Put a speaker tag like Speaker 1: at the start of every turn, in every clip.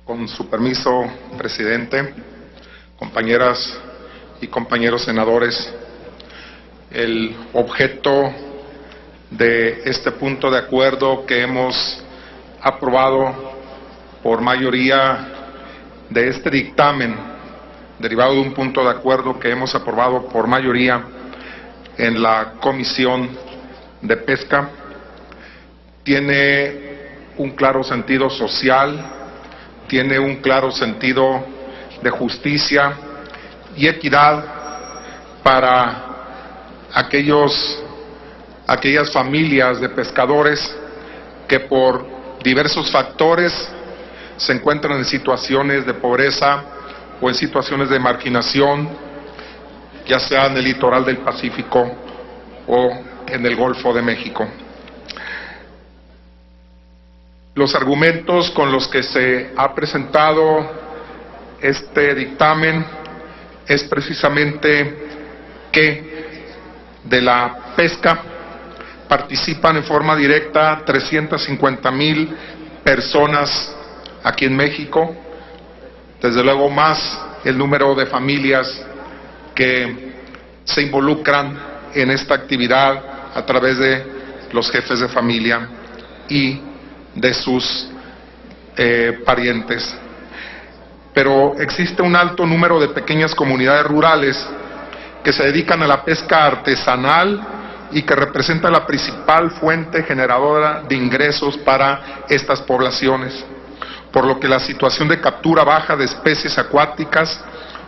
Speaker 1: Con su permiso, presidente, compañeras y compañeros senadores, el objeto de este punto de acuerdo que hemos aprobado por mayoría de este dictamen, derivado de un punto de acuerdo que hemos aprobado por mayoría en la Comisión de Pesca, tiene un claro sentido social, tiene un claro sentido de justicia y equidad para aquellas familias de pescadores que por diversos factores se encuentran en situaciones de pobreza o en situaciones de marginación, ya sea en el litoral del Pacífico o en el Golfo de México. Los argumentos con los que se ha presentado este dictamen es precisamente que de la pesca participan en forma directa 350,000 personas aquí en México, desde luego más el número de familias que se involucran en esta actividad a través de los jefes de familia y de sus parientes. Pero existe un alto número de pequeñas comunidades rurales que se dedican a la pesca artesanal y que representa la principal fuente generadora de ingresos para estas poblaciones, por lo que la situación de captura baja de especies acuáticas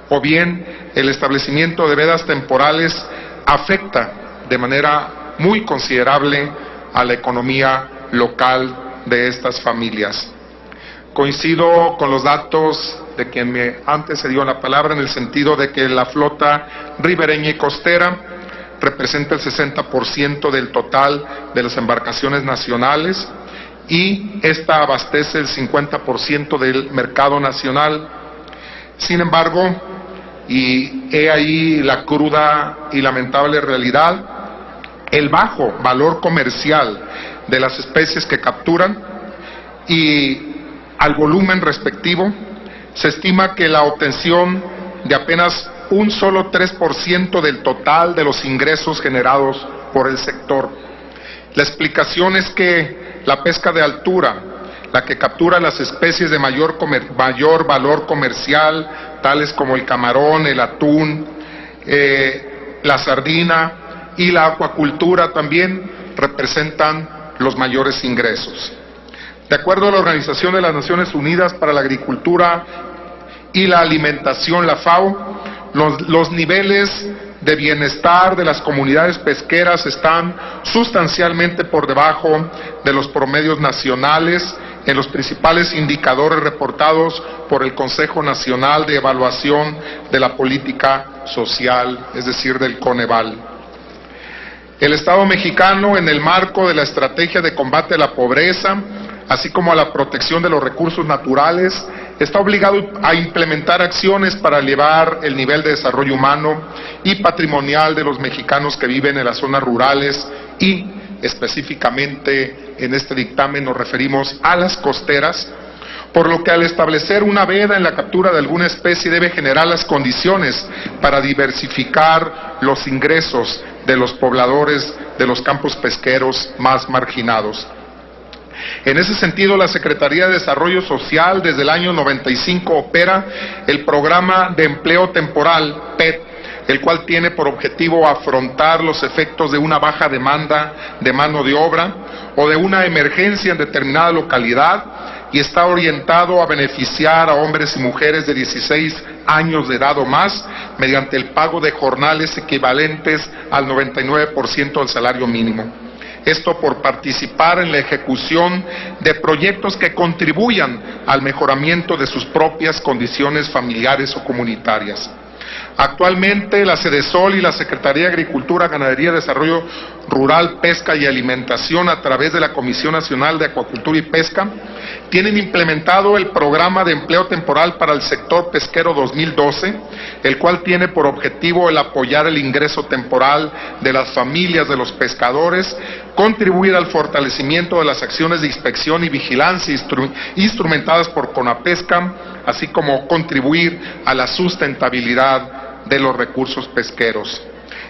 Speaker 1: o bien el establecimiento de vedas temporales afecta de manera muy considerable a la economía local de estas familias. Coincido con los datos de quien me antecedió la palabra en el sentido de que la flota ribereña y costera representa el 60% del total de las embarcaciones nacionales y esta abastece el 50% del mercado nacional. Sin embargo, y he ahí la cruda y lamentable realidad, el bajo valor comercial de las especies que capturan y al volumen respectivo, se estima que la obtención de apenas un solo 3% del total de los ingresos generados por el sector. La explicación es que la pesca de altura, la que captura las especies de mayor valor comercial, tales como el camarón, el atún, la sardina y la acuacultura también representan los mayores ingresos. De acuerdo a la Organización de las Naciones Unidas para la Agricultura y la Alimentación, la FAO, los niveles de bienestar de las comunidades pesqueras están sustancialmente por debajo de los promedios nacionales en los principales indicadores reportados por el Consejo Nacional de Evaluación de la Política Social, es decir, del Coneval. El Estado mexicano, en el marco de la Estrategia de Combate a la Pobreza, así como a la protección de los recursos naturales, está obligado a implementar acciones para elevar el nivel de desarrollo humano y patrimonial de los mexicanos que viven en las zonas rurales y específicamente en este dictamen nos referimos a las costeras, por lo que al establecer una veda en la captura de alguna especie debe generar las condiciones para diversificar los ingresos de los pobladores de los campos pesqueros más marginados. En ese sentido, la Secretaría de Desarrollo Social desde el año 95 opera el Programa de Empleo Temporal, PET, el cual tiene por objetivo afrontar los efectos de una baja demanda de mano de obra o de una emergencia en determinada localidad y está orientado a beneficiar a hombres y mujeres de 16 años de edad o más mediante el pago de jornales equivalentes al 99% del salario mínimo. Esto por participar en la ejecución de proyectos que contribuyan al mejoramiento de sus propias condiciones familiares o comunitarias. Actualmente la Sedesol y la Secretaría de Agricultura, Ganadería, Desarrollo Rural, Pesca y Alimentación, a través de la Comisión Nacional de Acuacultura y Pesca, tienen implementado el Programa de Empleo Temporal para el Sector Pesquero 2012, el cual tiene por objetivo el apoyar el ingreso temporal de las familias de los pescadores, contribuir al fortalecimiento de las acciones de inspección y vigilancia instrumentadas por CONAPESCA, así como contribuir a la sustentabilidad de los recursos pesqueros.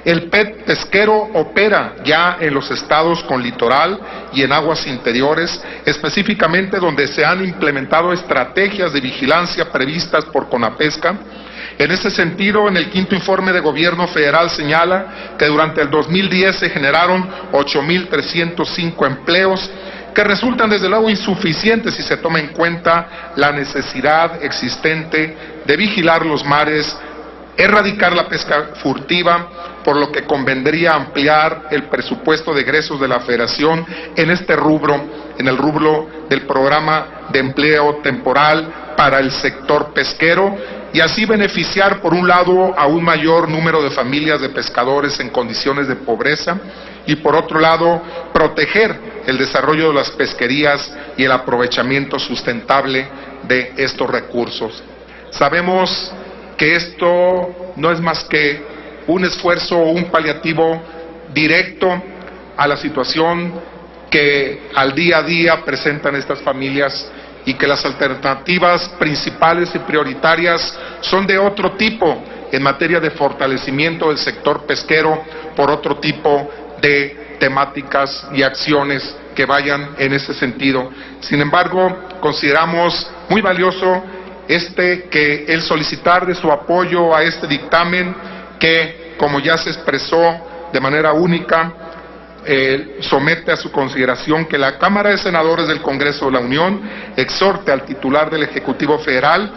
Speaker 1: El PET pesquero opera ya en los estados con litoral y en aguas interiores, específicamente donde se han implementado estrategias de vigilancia previstas por CONAPESCA. En ese sentido, en el quinto informe de Gobierno Federal señala que durante el 2010 se generaron 8.305 empleos, que resultan desde luego insuficientes si se toma en cuenta la necesidad existente de vigilar los mares, erradicar la pesca furtiva, por lo que convendría ampliar el presupuesto de egresos de la Federación en este rubro, en el rubro del programa de empleo temporal para el sector pesquero, y así beneficiar por un lado a un mayor número de familias de pescadores en condiciones de pobreza y por otro lado proteger el desarrollo de las pesquerías y el aprovechamiento sustentable de estos recursos. Sabemos que esto no es más que un esfuerzo o un paliativo directo a la situación que al día a día presentan estas familias y que las alternativas principales y prioritarias son de otro tipo en materia de fortalecimiento del sector pesquero por otro tipo de temáticas y acciones que vayan en ese sentido. Sin embargo, consideramos muy valioso que el solicitar de su apoyo a este dictamen que, como ya se expresó de manera única, somete a su consideración que la Cámara de Senadores del Congreso de la Unión exhorte al titular del Ejecutivo Federal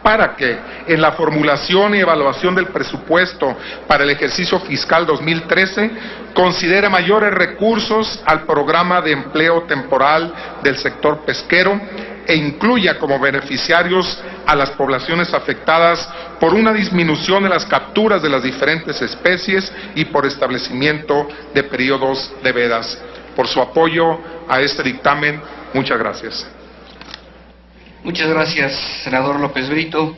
Speaker 1: para que en la formulación y evaluación del presupuesto para el ejercicio fiscal 2013 considere mayores recursos al programa de empleo temporal del sector pesquero e incluya como beneficiarios a las poblaciones afectadas por una disminución de las capturas de las diferentes especies y por establecimiento de periodos de vedas. Por su apoyo a este dictamen, muchas gracias.
Speaker 2: Muchas gracias, senador López Brito.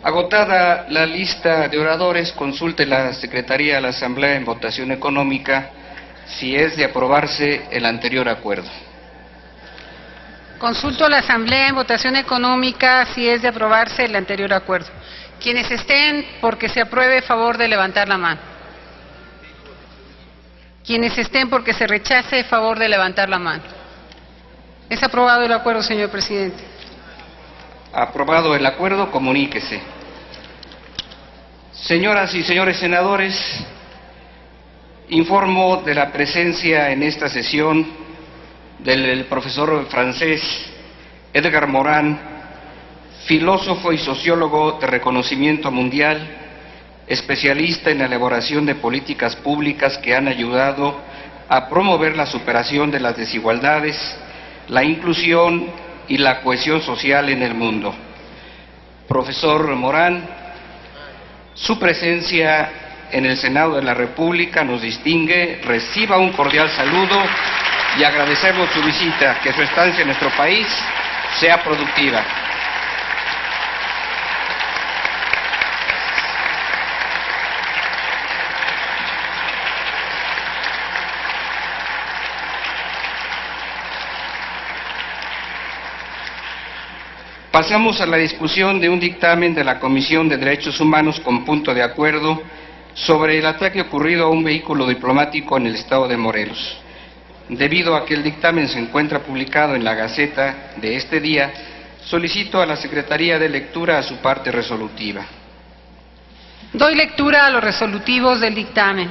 Speaker 2: Agotada la lista de oradores, consulte la Secretaría de la Asamblea en votación económica si es de aprobarse el anterior acuerdo.
Speaker 3: Consulto a la Asamblea en votación económica si es de aprobarse el anterior acuerdo. Quienes estén porque se apruebe, favor de levantar la mano. Quienes estén porque se rechace, favor de levantar la mano. Es aprobado el acuerdo, señor presidente.
Speaker 2: Aprobado el acuerdo, comuníquese. Señoras y señores senadores, informo de la presencia en esta sesión del profesor francés Edgar Morin, filósofo y sociólogo de reconocimiento mundial, especialista en la elaboración de políticas públicas que han ayudado a promover la superación de las desigualdades, la inclusión y la cohesión social en el mundo. Profesor Morin, su presencia en el Senado de la República nos distingue. Reciba un cordial saludo y agradecemos su visita, que su estancia en nuestro país sea productiva. Pasamos a la discusión de un dictamen de la Comisión de Derechos Humanos con punto de acuerdo sobre el ataque ocurrido a un vehículo diplomático en el estado de Morelos. Debido a que el dictamen se encuentra publicado en la Gaceta de este día, solicito a la Secretaría de lectura a su parte resolutiva.
Speaker 3: Doy lectura a los resolutivos del dictamen.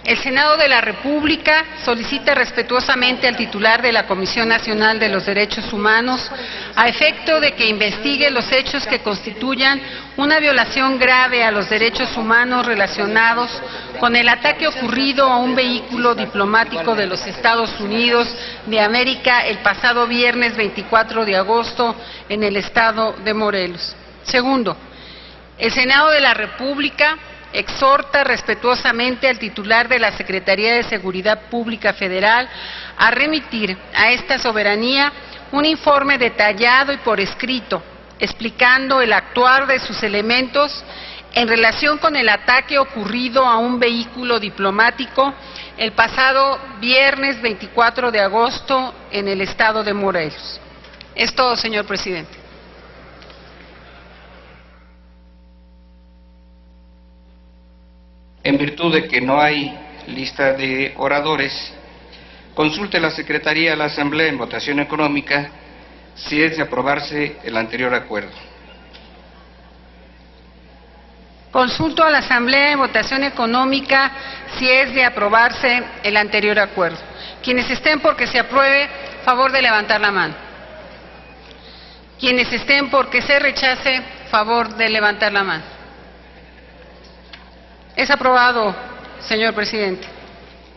Speaker 3: El Senado de la República solicita respetuosamente al titular de la Comisión Nacional de los Derechos Humanos a efecto de que investigue los hechos que constituyan una violación grave a los derechos humanos relacionados con el ataque ocurrido a un vehículo diplomático de los Estados Unidos de América el pasado viernes 24 de agosto en el estado de Morelos. Segundo, El Senado de la República exhorta respetuosamente al titular de la Secretaría de Seguridad Pública Federal a remitir a esta soberanía un informe detallado y por escrito, explicando el actuar de sus elementos en relación con el ataque ocurrido a un vehículo diplomático el pasado viernes 24 de agosto en el estado de Morelos. Es todo, señor presidente.
Speaker 2: En virtud de que no hay lista de oradores, consulte la Secretaría de la Asamblea en votación económica si es de aprobarse el anterior acuerdo.
Speaker 3: Consulto a la Asamblea en votación económica si es de aprobarse el anterior acuerdo. Quienes estén por que se apruebe, favor de levantar la mano. Quienes estén por que se rechace, favor de levantar la mano. Es aprobado, señor presidente.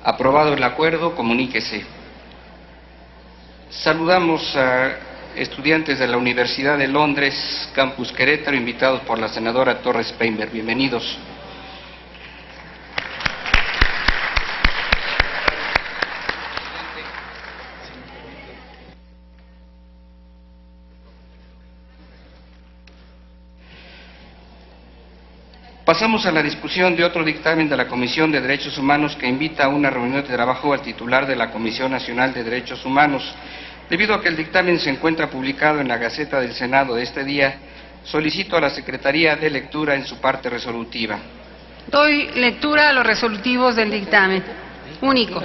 Speaker 2: Aprobado el acuerdo, comuníquese. Saludamos a estudiantes de la Universidad de Londres, Campus Querétaro, invitados por la senadora Torres Peinberg. Bienvenidos. Pasamos a la discusión de otro dictamen de la Comisión de Derechos Humanos que invita a una reunión de trabajo al titular de la Comisión Nacional de Derechos Humanos. Debido a que el dictamen se encuentra publicado en la Gaceta del Senado de este día, solicito a la Secretaría de lectura en su parte resolutiva.
Speaker 3: Doy lectura a los resolutivos del dictamen. Único.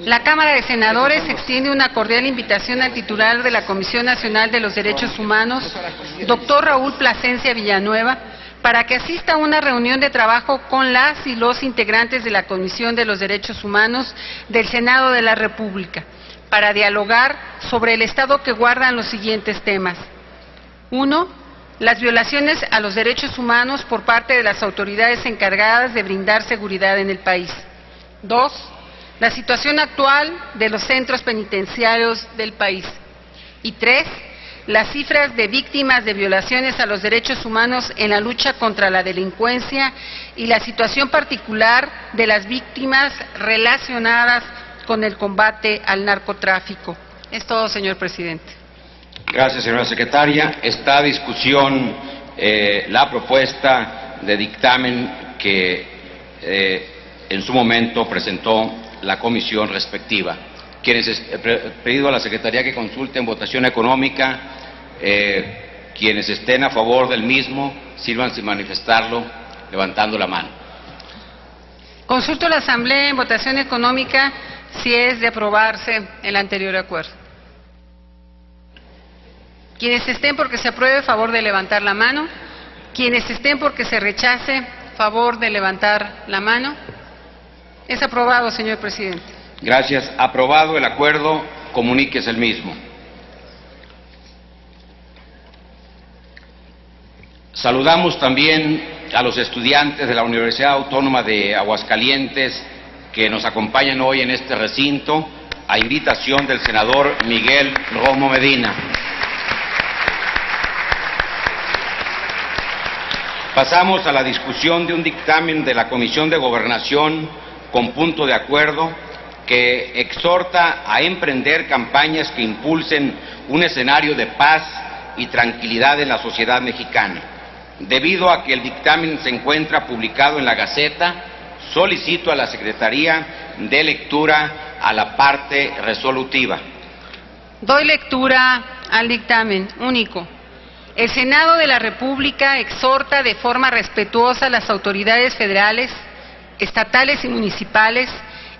Speaker 3: La Cámara de Senadores extiende una cordial invitación al titular de la Comisión Nacional de los Derechos Humanos, doctor Raúl Plasencia Villanueva, para que asista a una reunión de trabajo con las y los integrantes de la Comisión de los Derechos Humanos del Senado de la República, para dialogar sobre el estado que guardan los siguientes temas. 1. Las violaciones a los derechos humanos por parte de las autoridades encargadas de brindar seguridad en el país. 2. La situación actual de los centros penitenciarios del país. Y 3. Las cifras de víctimas de violaciones a los derechos humanos en la lucha contra la delincuencia y la situación particular de las víctimas relacionadas con el combate al narcotráfico. Es todo, señor presidente.
Speaker 4: Gracias, señora secretaria. Está a discusión la propuesta de dictamen que en su momento presentó la comisión respectiva. Pedido a la Secretaría que consulte en votación económica, quienes estén a favor del mismo, sírvanse manifestarlo levantando la mano.
Speaker 3: Consulto a la Asamblea en votación económica si es de aprobarse el anterior acuerdo. Quienes estén por que se apruebe, favor de levantar la mano. Quienes estén por que se rechace, favor de levantar la mano. Es aprobado, señor presidente.
Speaker 4: Gracias. Aprobado el acuerdo, comuníquese el mismo. Saludamos también a los estudiantes de la Universidad Autónoma de Aguascalientes que nos acompañan hoy en este recinto, a invitación del senador Miguel Romo Medina. Pasamos a la discusión de un dictamen de la Comisión de Gobernación con punto de acuerdo que exhorta a emprender campañas que impulsen un escenario de paz y tranquilidad en la sociedad mexicana. Debido a que el dictamen se encuentra publicado en la Gaceta, solicito a la Secretaría de lectura a la parte resolutiva.
Speaker 3: Doy lectura al dictamen único. El Senado de la República exhorta de forma respetuosa a las autoridades federales, estatales y municipales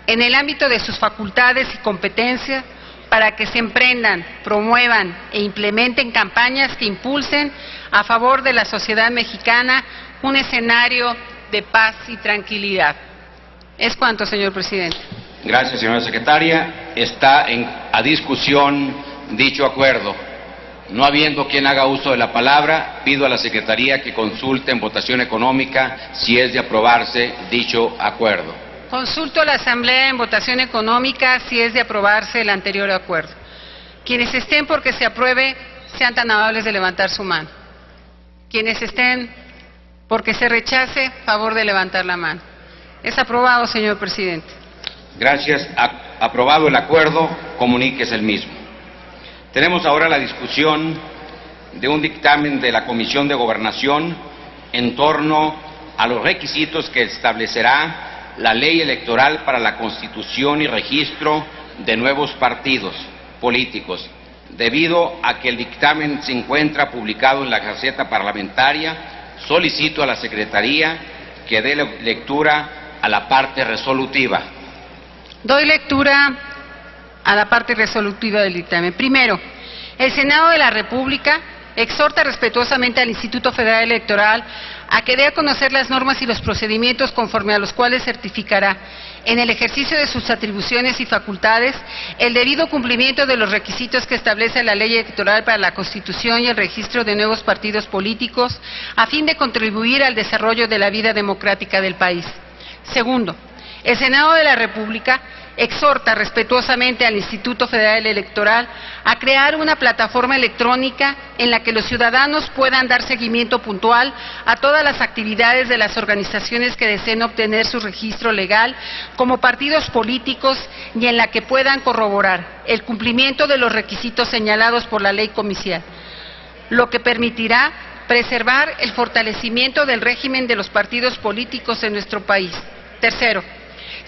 Speaker 3: en el ámbito de sus facultades y competencias para que se emprendan, promuevan e implementen campañas que impulsen a favor de la sociedad mexicana un escenario de paz y tranquilidad. Es cuanto, señor presidente.
Speaker 4: Gracias, señora secretaria. Está a discusión dicho acuerdo. No habiendo quien haga uso de la palabra, pido a la Secretaría que consulte en votación económica si es de aprobarse dicho acuerdo.
Speaker 3: Consulto a la Asamblea en votación económica si es de aprobarse el anterior acuerdo. Quienes estén por que se apruebe, sean tan amables de levantar su mano. Quienes estén porque se rechace, favor de levantar la mano. Es aprobado, señor presidente.
Speaker 4: Gracias. Aprobado el acuerdo, comuníquese el mismo. Tenemos ahora la discusión de un dictamen de la Comisión de Gobernación en torno a los requisitos que establecerá la ley electoral para la constitución y registro de nuevos partidos políticos. Debido a que el dictamen se encuentra publicado en la Gaceta Parlamentaria, solicito a la Secretaría que dé lectura a la parte resolutiva.
Speaker 3: Doy lectura a la parte resolutiva del dictamen. Primero, el Senado de la República exhorta respetuosamente al Instituto Federal Electoral a que dé a conocer las normas y los procedimientos conforme a los cuales certificará, en el ejercicio de sus atribuciones y facultades, el debido cumplimiento de los requisitos que establece la Ley Electoral para la constitución y el registro de nuevos partidos políticos, a fin de contribuir al desarrollo de la vida democrática del país. Segundo, el Senado de la República exhorta respetuosamente al Instituto Federal Electoral a crear una plataforma electrónica en la que los ciudadanos puedan dar seguimiento puntual a todas las actividades de las organizaciones que deseen obtener su registro legal como partidos políticos y en la que puedan corroborar el cumplimiento de los requisitos señalados por la ley comicial, lo que permitirá preservar el fortalecimiento del régimen de los partidos políticos en nuestro país. Tercero,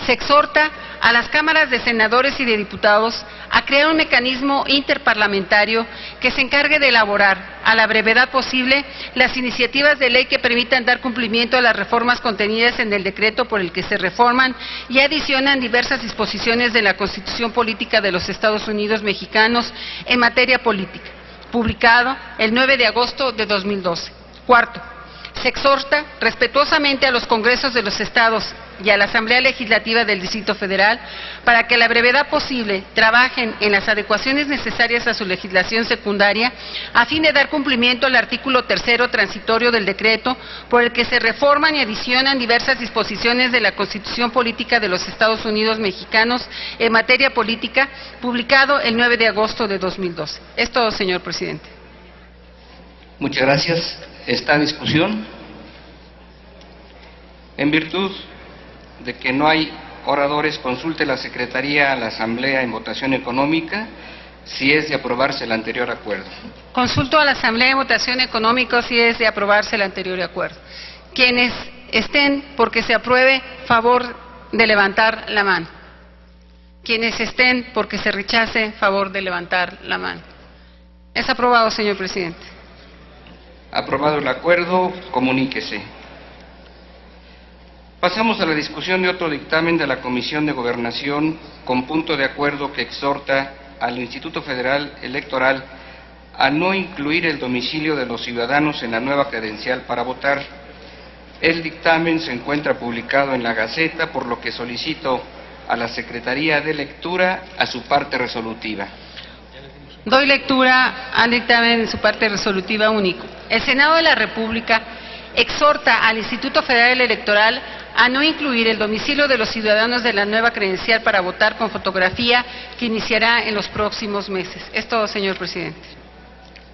Speaker 3: se exhorta a las cámaras de senadores y de diputados a crear un mecanismo interparlamentario que se encargue de elaborar, a la brevedad posible, las iniciativas de ley que permitan dar cumplimiento a las reformas contenidas en el decreto por el que se reforman y adicionan diversas disposiciones de la Constitución Política de los Estados Unidos Mexicanos en materia política, publicado el 9 de agosto de 2012. Cuarto, se exhorta respetuosamente a los congresos de los estados y a la Asamblea Legislativa del Distrito Federal para que a la brevedad posible trabajen en las adecuaciones necesarias a su legislación secundaria a fin de dar cumplimiento al artículo 3º transitorio del decreto por el que se reforman y adicionan diversas disposiciones de la Constitución Política de los Estados Unidos Mexicanos en materia política, publicado el 9 de agosto de 2012. Es todo, señor presidente.
Speaker 2: Muchas gracias. Esta discusión, en virtud de que no hay oradores, consulte la Secretaría a la Asamblea en votación económica si es de aprobarse el anterior acuerdo.
Speaker 3: Consulto a la Asamblea en votación económica si es de aprobarse el anterior acuerdo. Quienes estén porque se apruebe, favor de levantar la mano. Quienes estén porque se rechace, favor de levantar la mano. Es aprobado, señor presidente.
Speaker 2: Aprobado el acuerdo, comuníquese. Pasamos a la discusión de otro dictamen de la Comisión de Gobernación con punto de acuerdo que exhorta al Instituto Federal Electoral a no incluir el domicilio de los ciudadanos en la nueva credencial para votar. El dictamen se encuentra publicado en la Gaceta, por lo que solicito a la Secretaría de lectura a su parte resolutiva.
Speaker 3: Doy lectura al dictamen en su parte resolutiva único. El Senado de la República exhorta al Instituto Federal Electoral a no incluir el domicilio de los ciudadanos de la nueva credencial para votar con fotografía que iniciará en los próximos meses. Es todo, señor presidente.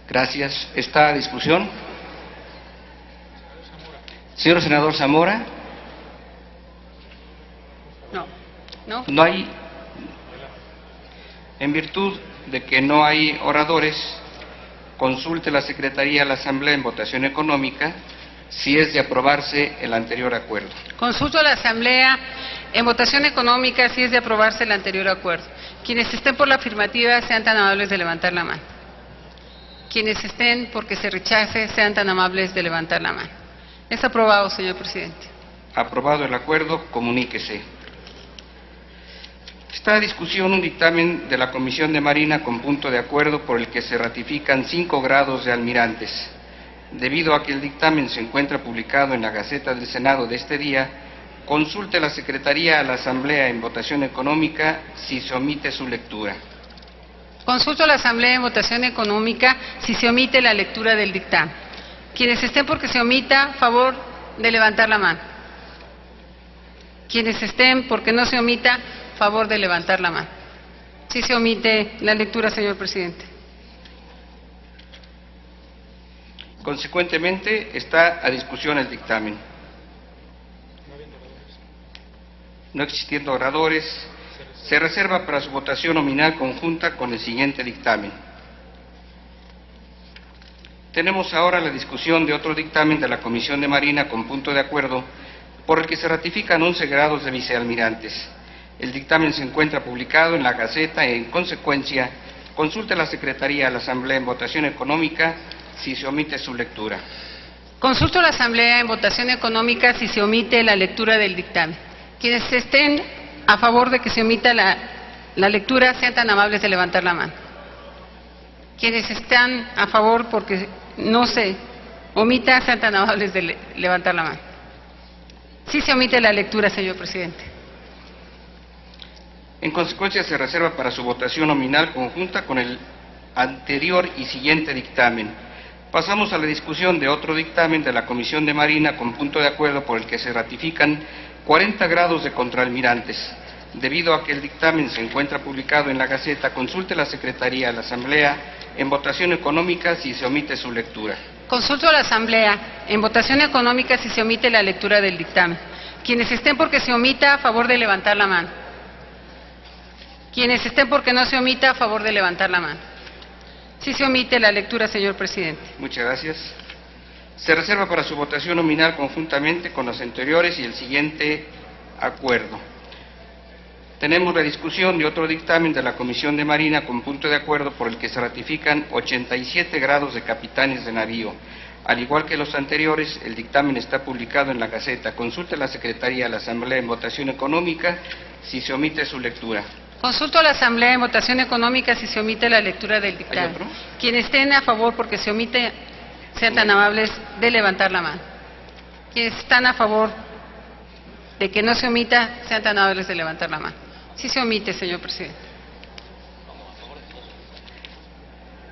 Speaker 2: Gracias. ¿Esta discusión? Señor senador Zamora.
Speaker 3: No.
Speaker 2: No hay. En virtud de que no hay oradores, consulte la Secretaría a la Asamblea en votación económica si es de aprobarse el anterior acuerdo.
Speaker 3: Consulto a la Asamblea en votación económica si es de aprobarse el anterior acuerdo. Quienes estén por la afirmativa sean tan amables de levantar la mano. Quienes estén porque se rechace sean tan amables de levantar la mano. Es aprobado, señor presidente.
Speaker 2: Aprobado el acuerdo, comuníquese. Está a discusión un dictamen de la Comisión de Marina con punto de acuerdo por el que se ratifican 5 grados de almirantes. Debido a que el dictamen se encuentra publicado en la Gaceta del Senado de este día, consulte la Secretaría a la Asamblea en votación económica si se omite su lectura.
Speaker 3: Consulto a la Asamblea en votación económica si se omite la lectura del dictamen. Quienes estén porque se omita, favor de levantar la mano. Quienes estén porque no se omita, favor de levantar la mano. Sí se omite la lectura, señor presidente.
Speaker 2: Consecuentemente, está a discusión el dictamen. No existiendo oradores, se reserva para su votación nominal conjunta con el siguiente dictamen. Tenemos ahora la discusión de otro dictamen de la Comisión de Marina con punto de acuerdo por el que se ratifican 11 grados de vicealmirantes. El dictamen se encuentra publicado en la Gaceta y, en consecuencia, consulte a la Secretaría de la Asamblea en votación económica si se omite su lectura.
Speaker 3: Consulto a la Asamblea en votación económica si se omite la lectura del dictamen. Quienes estén a favor de que se omita la lectura, sean tan amables de levantar la mano. Quienes están a favor porque no se omita, sean tan amables de levantar la mano. Sí se omite la lectura, señor presidente.
Speaker 2: En consecuencia, se reserva para su votación nominal conjunta con el anterior y siguiente dictamen. Pasamos a la discusión de otro dictamen de la Comisión de Marina con punto de acuerdo por el que se ratifican 40 grados de contraalmirantes. Debido a que el dictamen se encuentra publicado en la Gaceta, consulte la Secretaría de la Asamblea en votación económica si se omite su lectura.
Speaker 3: Consulto a la Asamblea en votación económica si se omite la lectura del dictamen. Quienes estén porque se omita, a favor de levantar la mano. Quienes estén porque no se omita, a favor de levantar la mano. Sí se omite la lectura, señor presidente.
Speaker 2: Muchas gracias. Se reserva para su votación nominal conjuntamente con los anteriores y el siguiente acuerdo. Tenemos la discusión de otro dictamen de la Comisión de Marina con punto de acuerdo por el que se ratifican 87 grados de capitanes de navío. Al igual que los anteriores, el dictamen está publicado en la Gaceta. Consulte a la Secretaría de la Asamblea en votación económica si se omite su lectura.
Speaker 3: Consulto a la Asamblea en votación económica si se omite la lectura del
Speaker 2: ¿Hay
Speaker 3: dictamen.
Speaker 2: otro?
Speaker 3: Quienes estén a favor porque se omite, sean tan amables de levantar la mano. Quienes están a favor de que no se omita, sean tan amables de levantar la mano. Sí se omite, señor presidente.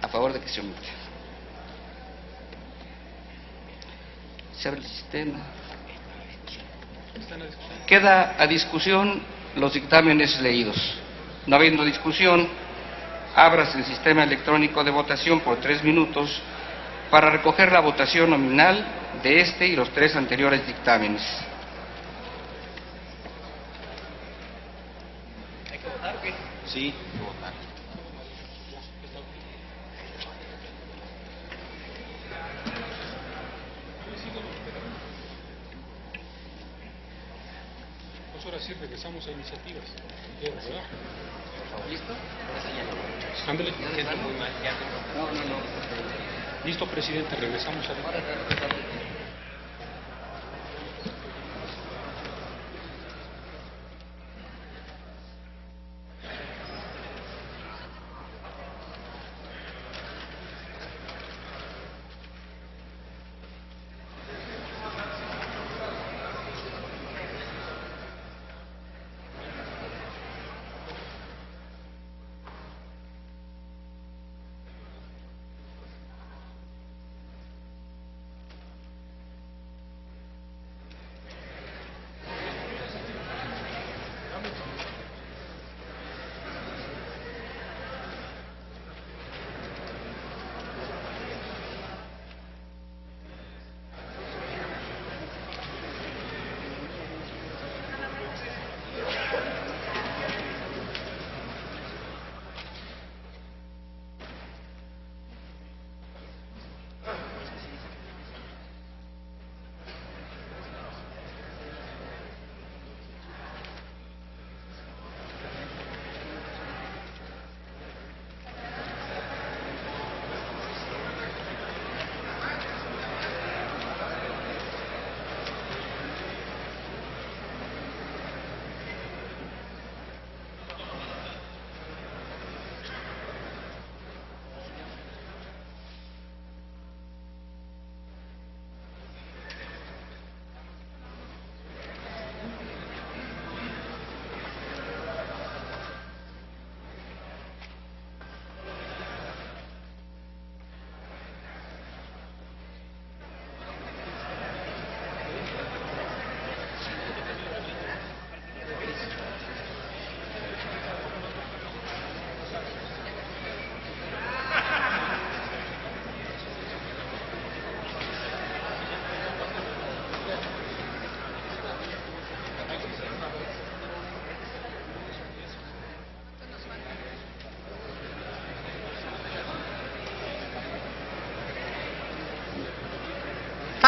Speaker 2: A favor de que se omite. Se abre el sistema. Queda a discusión los dictámenes leídos. No habiendo discusión, ábrase el sistema electrónico de votación por 3 minutos para recoger la votación nominal de este y los 3 anteriores dictámenes.
Speaker 4: Sí, votar.
Speaker 5: Pues ahora sí regresamos a iniciativas. ¿Verdad?
Speaker 2: ¿Listo?
Speaker 5: Ándale. Listo, presidente, regresamos a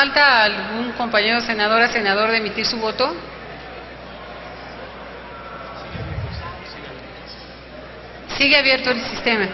Speaker 3: ¿Falta algún compañero senadora, senador de emitir su voto? Sigue abierto el sistema.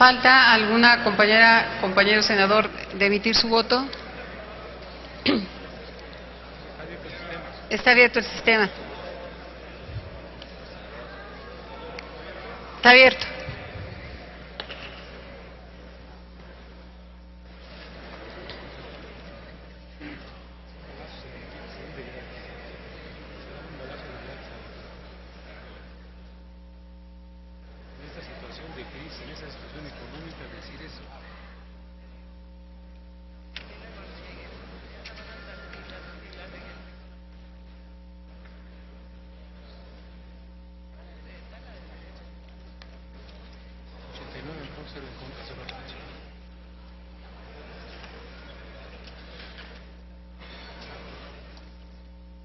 Speaker 3: ¿Falta alguna compañera, compañero senador de emitir su voto? Está abierto el sistema. Está abierto.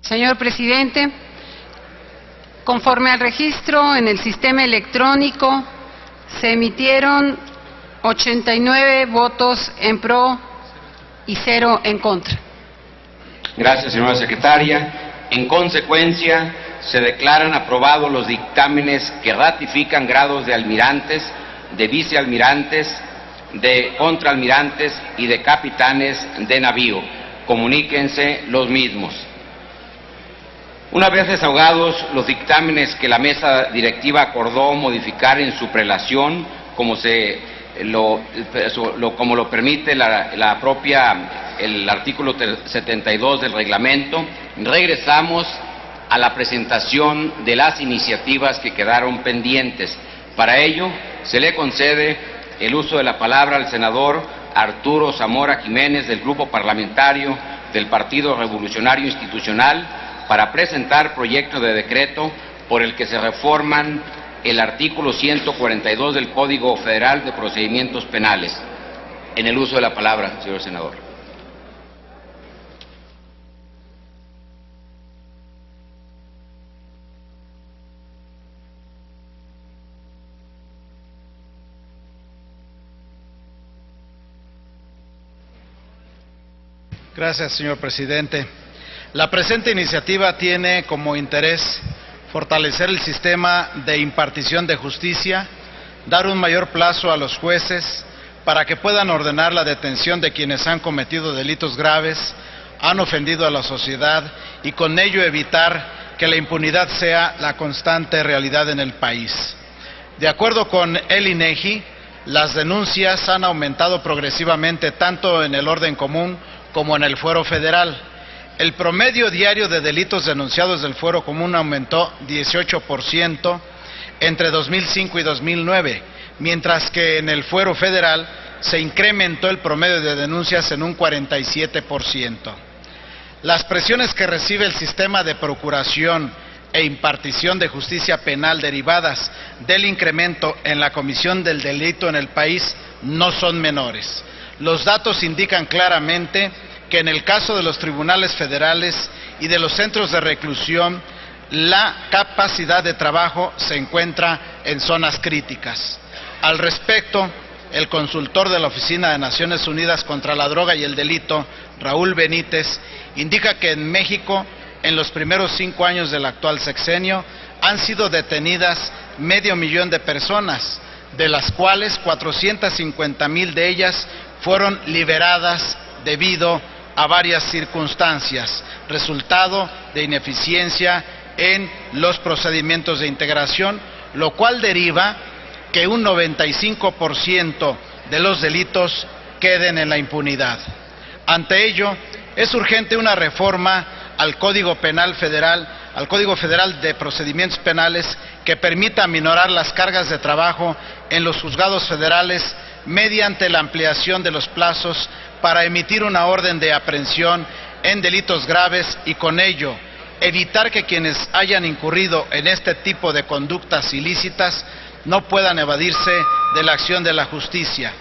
Speaker 3: Señor presidente, conforme al registro en el sistema electrónico, se emitieron 89 votos en pro y 0 en contra.
Speaker 4: Gracias, señora secretaria. En consecuencia, se declaran aprobados los dictámenes que ratifican grados de almirantes, de vicealmirantes, de contraalmirantes y de capitanes de navío. Comuníquense los mismos. Una vez desahogados los dictámenes que la mesa directiva acordó modificar en su prelación, como lo permite el artículo 72 del reglamento, regresamos a la presentación de las iniciativas que quedaron pendientes. Para ello, se le concede el uso de la palabra al senador Arturo Zamora Jiménez, del Grupo Parlamentario del Partido Revolucionario Institucional, para presentar proyecto de decreto por el que se reforman el artículo 142 del Código Federal de Procedimientos Penales. En el uso de la palabra, señor senador.
Speaker 6: Gracias, señor presidente. La presente iniciativa tiene como interés fortalecer el sistema de impartición de justicia, dar un mayor plazo a los jueces para que puedan ordenar la detención de quienes han cometido delitos graves, han ofendido a la sociedad y con ello evitar que la impunidad sea la constante realidad en el país. De acuerdo con el INEGI, las denuncias han aumentado progresivamente tanto en el orden común como en el fuero federal. El promedio diario de delitos denunciados del fuero común aumentó 18% entre 2005 y 2009, mientras que en el fuero federal se incrementó el promedio de denuncias en un 47%. Las presiones que recibe el sistema de procuración e impartición de justicia penal derivadas del incremento en la comisión del delito en el país no son menores. Los datos indican claramente que en el caso de los tribunales federales y de los centros de reclusión, la capacidad de trabajo se encuentra en zonas críticas. Al respecto, el consultor de la Oficina de Naciones Unidas contra la Droga y el Delito, Raúl Benítez, indica que en México, en los primeros 5 años del actual sexenio, han sido detenidas 500,000 de personas, de las cuales 450,000 de ellas fueron liberadas debido a varias circunstancias, resultado de ineficiencia en los procedimientos de integración, lo cual deriva que un 95% de los delitos queden en la impunidad. Ante ello, es urgente una reforma al Código Penal Federal, al Código Federal de Procedimientos Penales, que permita aminorar las cargas de trabajo en los juzgados federales mediante la ampliación de los plazos para emitir una orden de aprehensión en delitos graves y con ello evitar que quienes hayan incurrido en este tipo de conductas ilícitas no puedan evadirse de la acción de la justicia,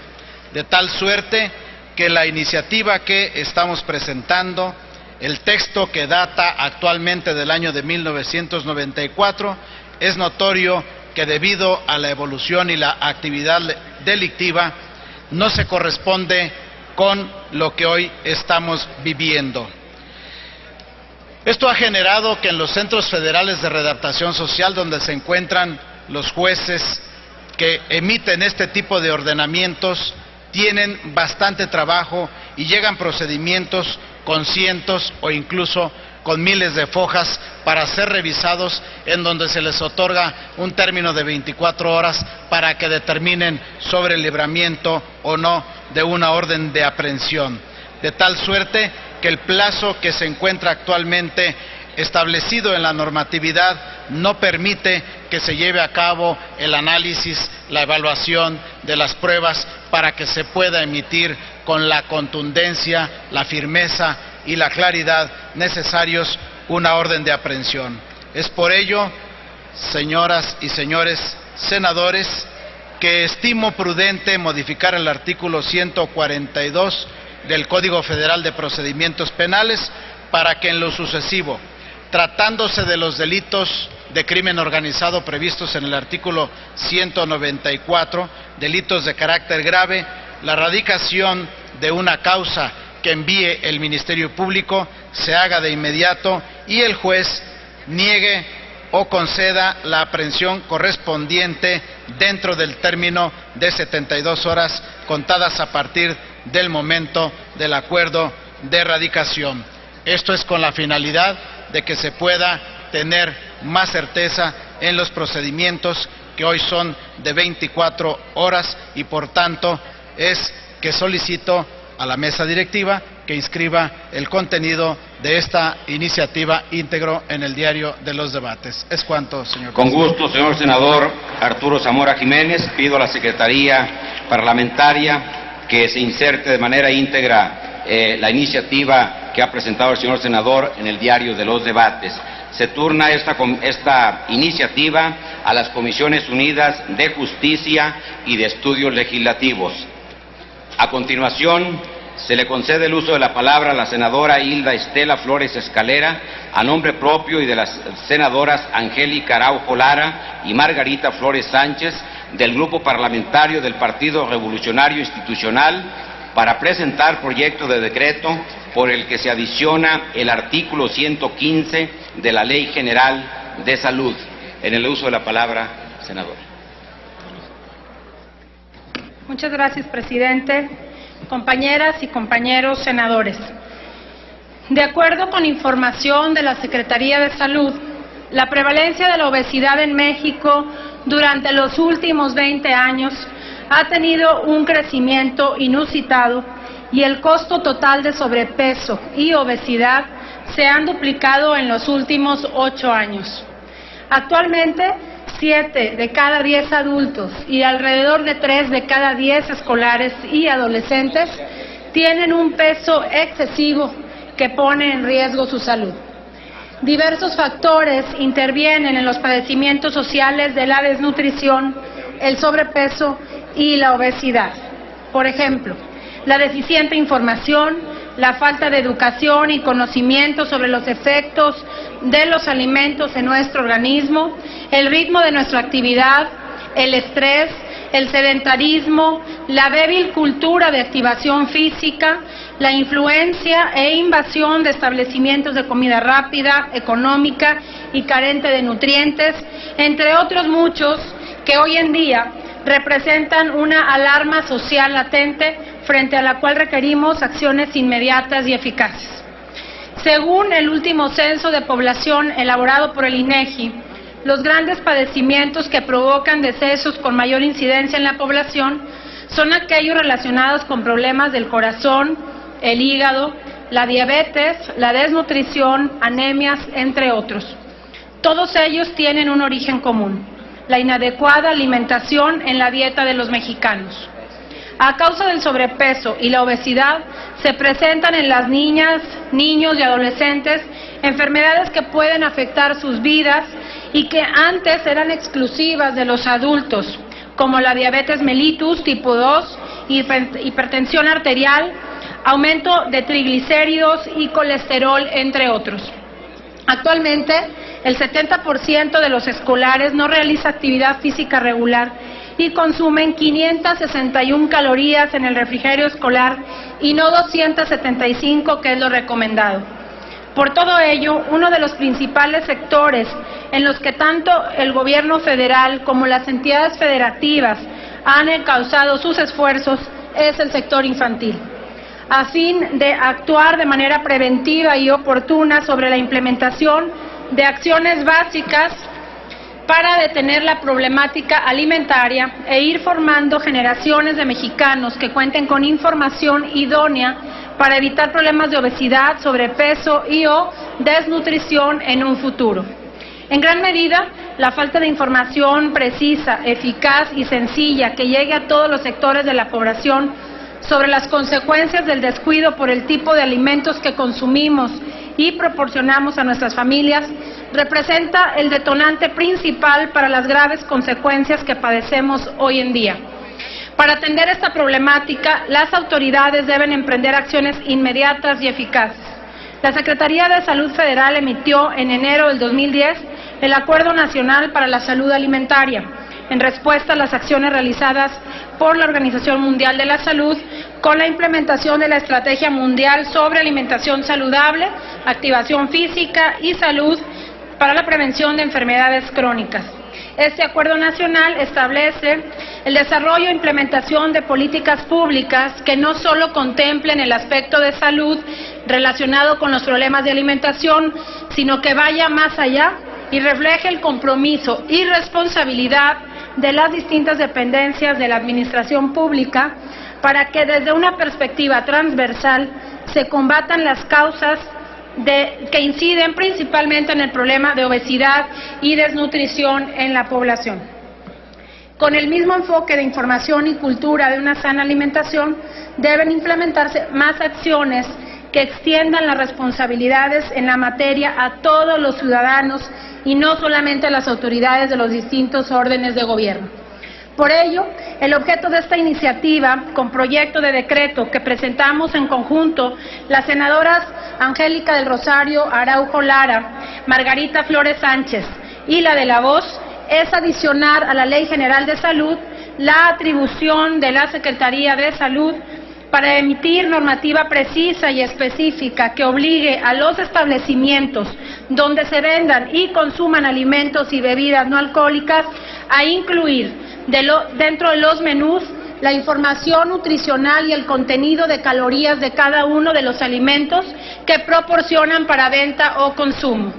Speaker 6: de tal suerte que la iniciativa que estamos presentando, el texto que data actualmente del año de 1994, es notorio que debido a la evolución y la actividad delictiva no se corresponde con lo que hoy estamos viviendo. Esto ha generado que en los centros federales de readaptación social, donde se encuentran los jueces que emiten este tipo de ordenamientos, tienen bastante trabajo y llegan procedimientos con cientos o incluso con miles de fojas para ser revisados, en donde se les otorga un término de 24 horas para que determinen sobre el libramiento o no de una orden de aprehensión, de tal suerte que el plazo que se encuentra actualmente establecido en la normatividad no permite que se lleve a cabo el análisis, la evaluación de las pruebas para que se pueda emitir con la contundencia, la firmeza y la claridad necesarios una orden de aprehensión. Es por ello, señoras y señores senadores, que estimo prudente modificar el artículo 142 del Código Federal de Procedimientos Penales para que en lo sucesivo, tratándose de los delitos de crimen organizado previstos en el artículo 194, delitos de carácter grave, la radicación de una causa que envíe el Ministerio Público se haga de inmediato y el juez niegue o conceda la aprehensión correspondiente dentro del término de 72 horas contadas a partir del momento del acuerdo de radicación. Esto es con la finalidad de que se pueda tener más certeza en los procedimientos que hoy son de 24 horas y por tanto es que solicito a la mesa directiva que inscriba el contenido de esta iniciativa íntegro en el diario de los debates. Es cuanto, señor
Speaker 4: Con
Speaker 6: presidente.
Speaker 4: gusto, señor senador Arturo Zamora Jiménez. Pido a la Secretaría Parlamentaria que se inserte de manera íntegra la iniciativa que ha presentado el señor senador en el diario de los debates. Se turna esta iniciativa a las Comisiones Unidas de Justicia y de Estudios Legislativos. A continuación, se le concede el uso de la palabra a la senadora Hilda Estela Flores Escalera, a nombre propio y de las senadoras Angélica Araujo Lara y Margarita Flores Sánchez, del Grupo Parlamentario del Partido Revolucionario Institucional, para presentar proyecto de decreto por el que se adiciona el artículo 115 de la Ley General de Salud. En el uso de la palabra, senadora.
Speaker 7: Muchas gracias, presidente. Compañeras y compañeros senadores, de acuerdo con información de la Secretaría de Salud, la prevalencia de la obesidad en México durante los últimos 20 años ha tenido un crecimiento inusitado y el costo total de sobrepeso y obesidad se han duplicado en los últimos 8 años. Actualmente, 7 de cada 10 adultos y alrededor de 3 de cada 10 escolares y adolescentes tienen un peso excesivo que pone en riesgo su salud. Diversos factores intervienen en los padecimientos sociales de la desnutrición, el sobrepeso y la obesidad. Por ejemplo, la deficiente información, la falta de educación y conocimiento sobre los efectos de los alimentos en nuestro organismo, el ritmo de nuestra actividad, el estrés, el sedentarismo, la débil cultura de activación física, la influencia e invasión de establecimientos de comida rápida, económica y carente de nutrientes, entre otros muchos que hoy en día representan una alarma social latente frente a la cual requerimos acciones inmediatas y eficaces. Según el último censo de población elaborado por el INEGI, los grandes padecimientos que provocan decesos con mayor incidencia en la población son aquellos relacionados con problemas del corazón, el hígado, la diabetes, la desnutrición, anemias, entre otros. Todos ellos tienen un origen común: la inadecuada alimentación en la dieta de los mexicanos. A causa del sobrepeso y la obesidad, se presentan en las niñas, niños y adolescentes enfermedades que pueden afectar sus vidas y que antes eran exclusivas de los adultos, como la diabetes mellitus tipo 2, hipertensión arterial, aumento de triglicéridos y colesterol, entre otros. Actualmente, el 70% de los escolares no realiza actividad física regular y consumen 561 calorías en el refrigerio escolar y no 275, que es lo recomendado. Por todo ello, uno de los principales sectores en los que tanto el gobierno federal como las entidades federativas han encauzado sus esfuerzos es el sector infantil, a fin de actuar de manera preventiva y oportuna sobre la implementación de acciones básicas para detener la problemática alimentaria e ir formando generaciones de mexicanos que cuenten con información idónea para evitar problemas de obesidad, sobrepeso o desnutrición en un futuro. En gran medida, la falta de información precisa, eficaz y sencilla que llegue a todos los sectores de la población sobre las consecuencias del descuido por el tipo de alimentos que consumimos y proporcionamos a nuestras familias representa el detonante principal para las graves consecuencias que padecemos hoy en día. Para atender esta problemática, las autoridades deben emprender acciones inmediatas y eficaces. La Secretaría de Salud Federal emitió en enero del 2010 el Acuerdo Nacional para la Salud Alimentaria, en respuesta a las acciones realizadas por la Organización Mundial de la Salud con la implementación de la Estrategia Mundial sobre Alimentación Saludable, Activación Física y Salud para la Prevención de Enfermedades Crónicas. Este acuerdo nacional establece el desarrollo e implementación de políticas públicas que no solo contemplen el aspecto de salud relacionado con los problemas de alimentación, sino que vaya más allá y refleje el compromiso y responsabilidad de las distintas dependencias de la administración pública para que desde una perspectiva transversal se combatan las causas que inciden principalmente en el problema de obesidad y desnutrición en la población. Con el mismo enfoque de información y cultura de una sana alimentación, deben implementarse más acciones que extiendan las responsabilidades en la materia a todos los ciudadanos y no solamente a las autoridades de los distintos órdenes de gobierno. Por ello, el objeto de esta iniciativa, con proyecto de decreto que presentamos en conjunto las senadoras Angélica del Rosario Araujo Lara, Margarita Flores Sánchez y la de la Voz, es adicionar a la Ley General de Salud la atribución de la Secretaría de Salud para emitir normativa precisa y específica que obligue a los establecimientos donde se vendan y consuman alimentos y bebidas no alcohólicas a incluir dentro de los menús la información nutricional y el contenido de calorías de cada uno de los alimentos que proporcionan para venta o consumo.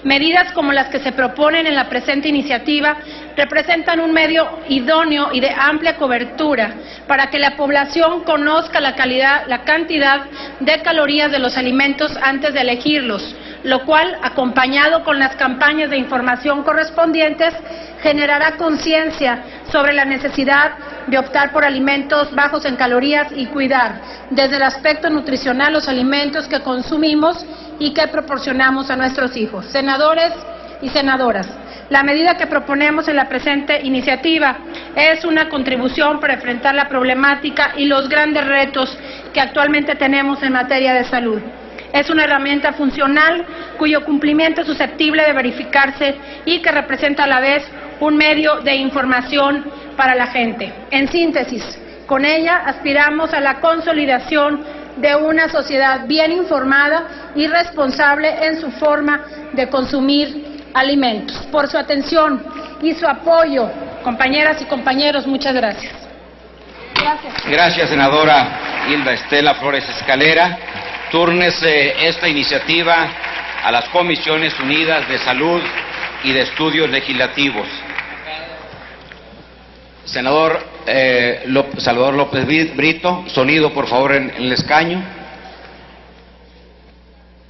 Speaker 7: Medidas como las que se proponen en la presente iniciativa representan un medio idóneo y de amplia cobertura para que la población conozca la cantidad de calorías de los alimentos antes de elegirlos, lo cual, acompañado con las campañas de información correspondientes, generará conciencia sobre la necesidad de optar por alimentos bajos en calorías y cuidar, desde el aspecto nutricional, los alimentos que consumimos y que proporcionamos a nuestros hijos. Senadores y senadoras, la medida que proponemos en la presente iniciativa es una contribución para enfrentar la problemática y los grandes retos que actualmente tenemos en materia de salud. Es una herramienta funcional cuyo cumplimiento es susceptible de verificarse y que representa a la vez un medio de información para la gente. En síntesis, con ella aspiramos a la consolidación de una sociedad bien informada y responsable en su forma de consumir alimentos. Por su atención y su apoyo, compañeras y compañeros, muchas gracias.
Speaker 4: Gracias, senadora Hilda Estela Flores Escalera. Túrnese esta iniciativa a las Comisiones Unidas de Salud y de Estudios Legislativos. Senador Salvador López Brito, sonido por favor en el escaño.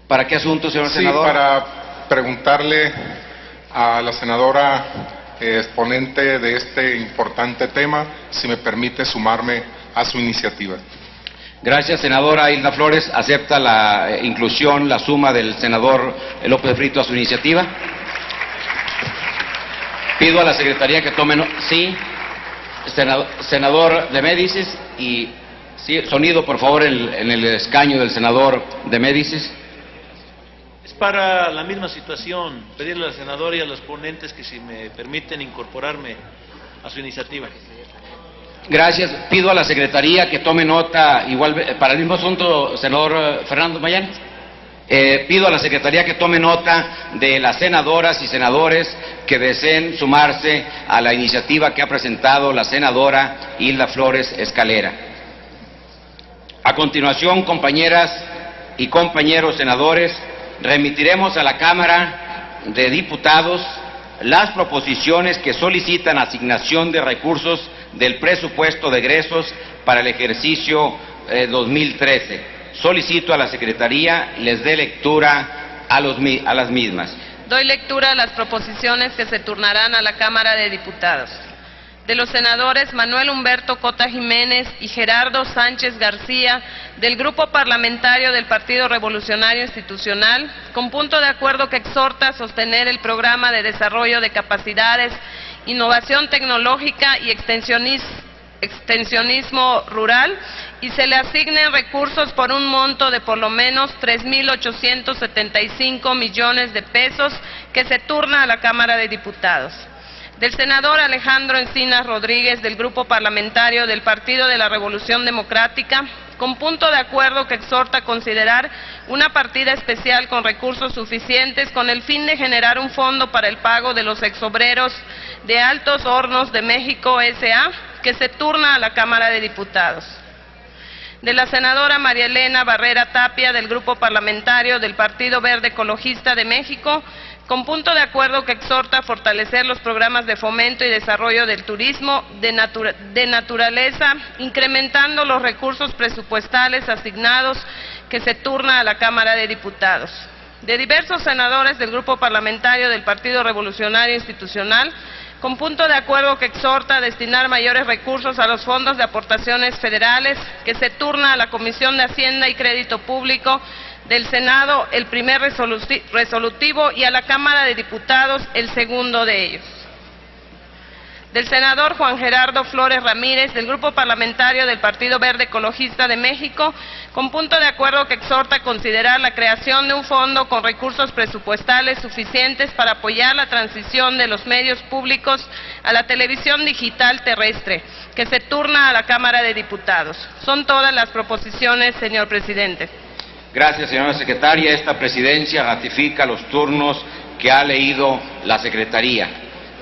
Speaker 4: ¿Para qué asunto, señor senador?
Speaker 1: Sí, para preguntarle a la senadora exponente de este importante tema, si me permite sumarme a su iniciativa.
Speaker 4: Gracias, senadora Hilda Flores. ¿Acepta la inclusión, la suma del senador López Brito a su iniciativa? Pido a la Secretaría que tome... Sí, senador de Médicis, y sí, sonido por favor en el escaño del senador de Médicis.
Speaker 8: Es para la misma situación, pedirle al senador y a los ponentes que si me permiten incorporarme a su iniciativa.
Speaker 4: Gracias. Pido a la Secretaría que tome nota, igual para el mismo asunto, senador Fernando Mayán. Pido a la Secretaría que tome nota de las senadoras y senadores que deseen sumarse a la iniciativa que ha presentado la senadora Hilda Flores Escalera. A continuación, compañeras y compañeros senadores, remitiremos a la Cámara de Diputados las proposiciones que solicitan asignación de recursos del presupuesto de egresos para el ejercicio 2013. Solicito a la Secretaría les dé lectura a las mismas.
Speaker 9: Doy lectura a las proposiciones que se turnarán a la Cámara de Diputados. De los senadores Manuel Humberto Cota Jiménez y Gerardo Sánchez García, del Grupo Parlamentario del Partido Revolucionario Institucional, con punto de acuerdo que exhorta a sostener el programa de desarrollo de capacidades, innovación tecnológica y extensionismo rural, y se le asignen recursos por un monto de por lo menos 3.875 millones de pesos, que se turna a la Cámara de Diputados. Del senador Alejandro Encinas Rodríguez, del Grupo Parlamentario del Partido de la Revolución Democrática, con punto de acuerdo que exhorta a considerar una partida especial con recursos suficientes con el fin de generar un fondo para el pago de los exobreros de Altos Hornos de México S.A., que se turna a la Cámara de Diputados. De la senadora María Elena Barrera Tapia, del Grupo Parlamentario del Partido Verde Ecologista de México, con punto de acuerdo que exhorta a fortalecer los programas de fomento y desarrollo del turismo de naturaleza, incrementando los recursos presupuestales asignados, que se turna a la Cámara de Diputados. De diversos senadores del Grupo Parlamentario del Partido Revolucionario Institucional, con punto de acuerdo que exhorta a destinar mayores recursos a los fondos de aportaciones federales, que se turna a la Comisión de Hacienda y Crédito Público del Senado el primer resolutivo y a la Cámara de Diputados el segundo de ellos. Del senador Juan Gerardo Flores Ramírez, del Grupo Parlamentario del Partido Verde Ecologista de México, con punto de acuerdo que exhorta a considerar la creación de un fondo con recursos presupuestales suficientes para apoyar la transición de los medios públicos a la televisión digital terrestre, que se turna a la Cámara de Diputados. Son todas las proposiciones, señor presidente.
Speaker 4: Gracias, señora secretaria. Esta presidencia ratifica los turnos que ha leído la Secretaría.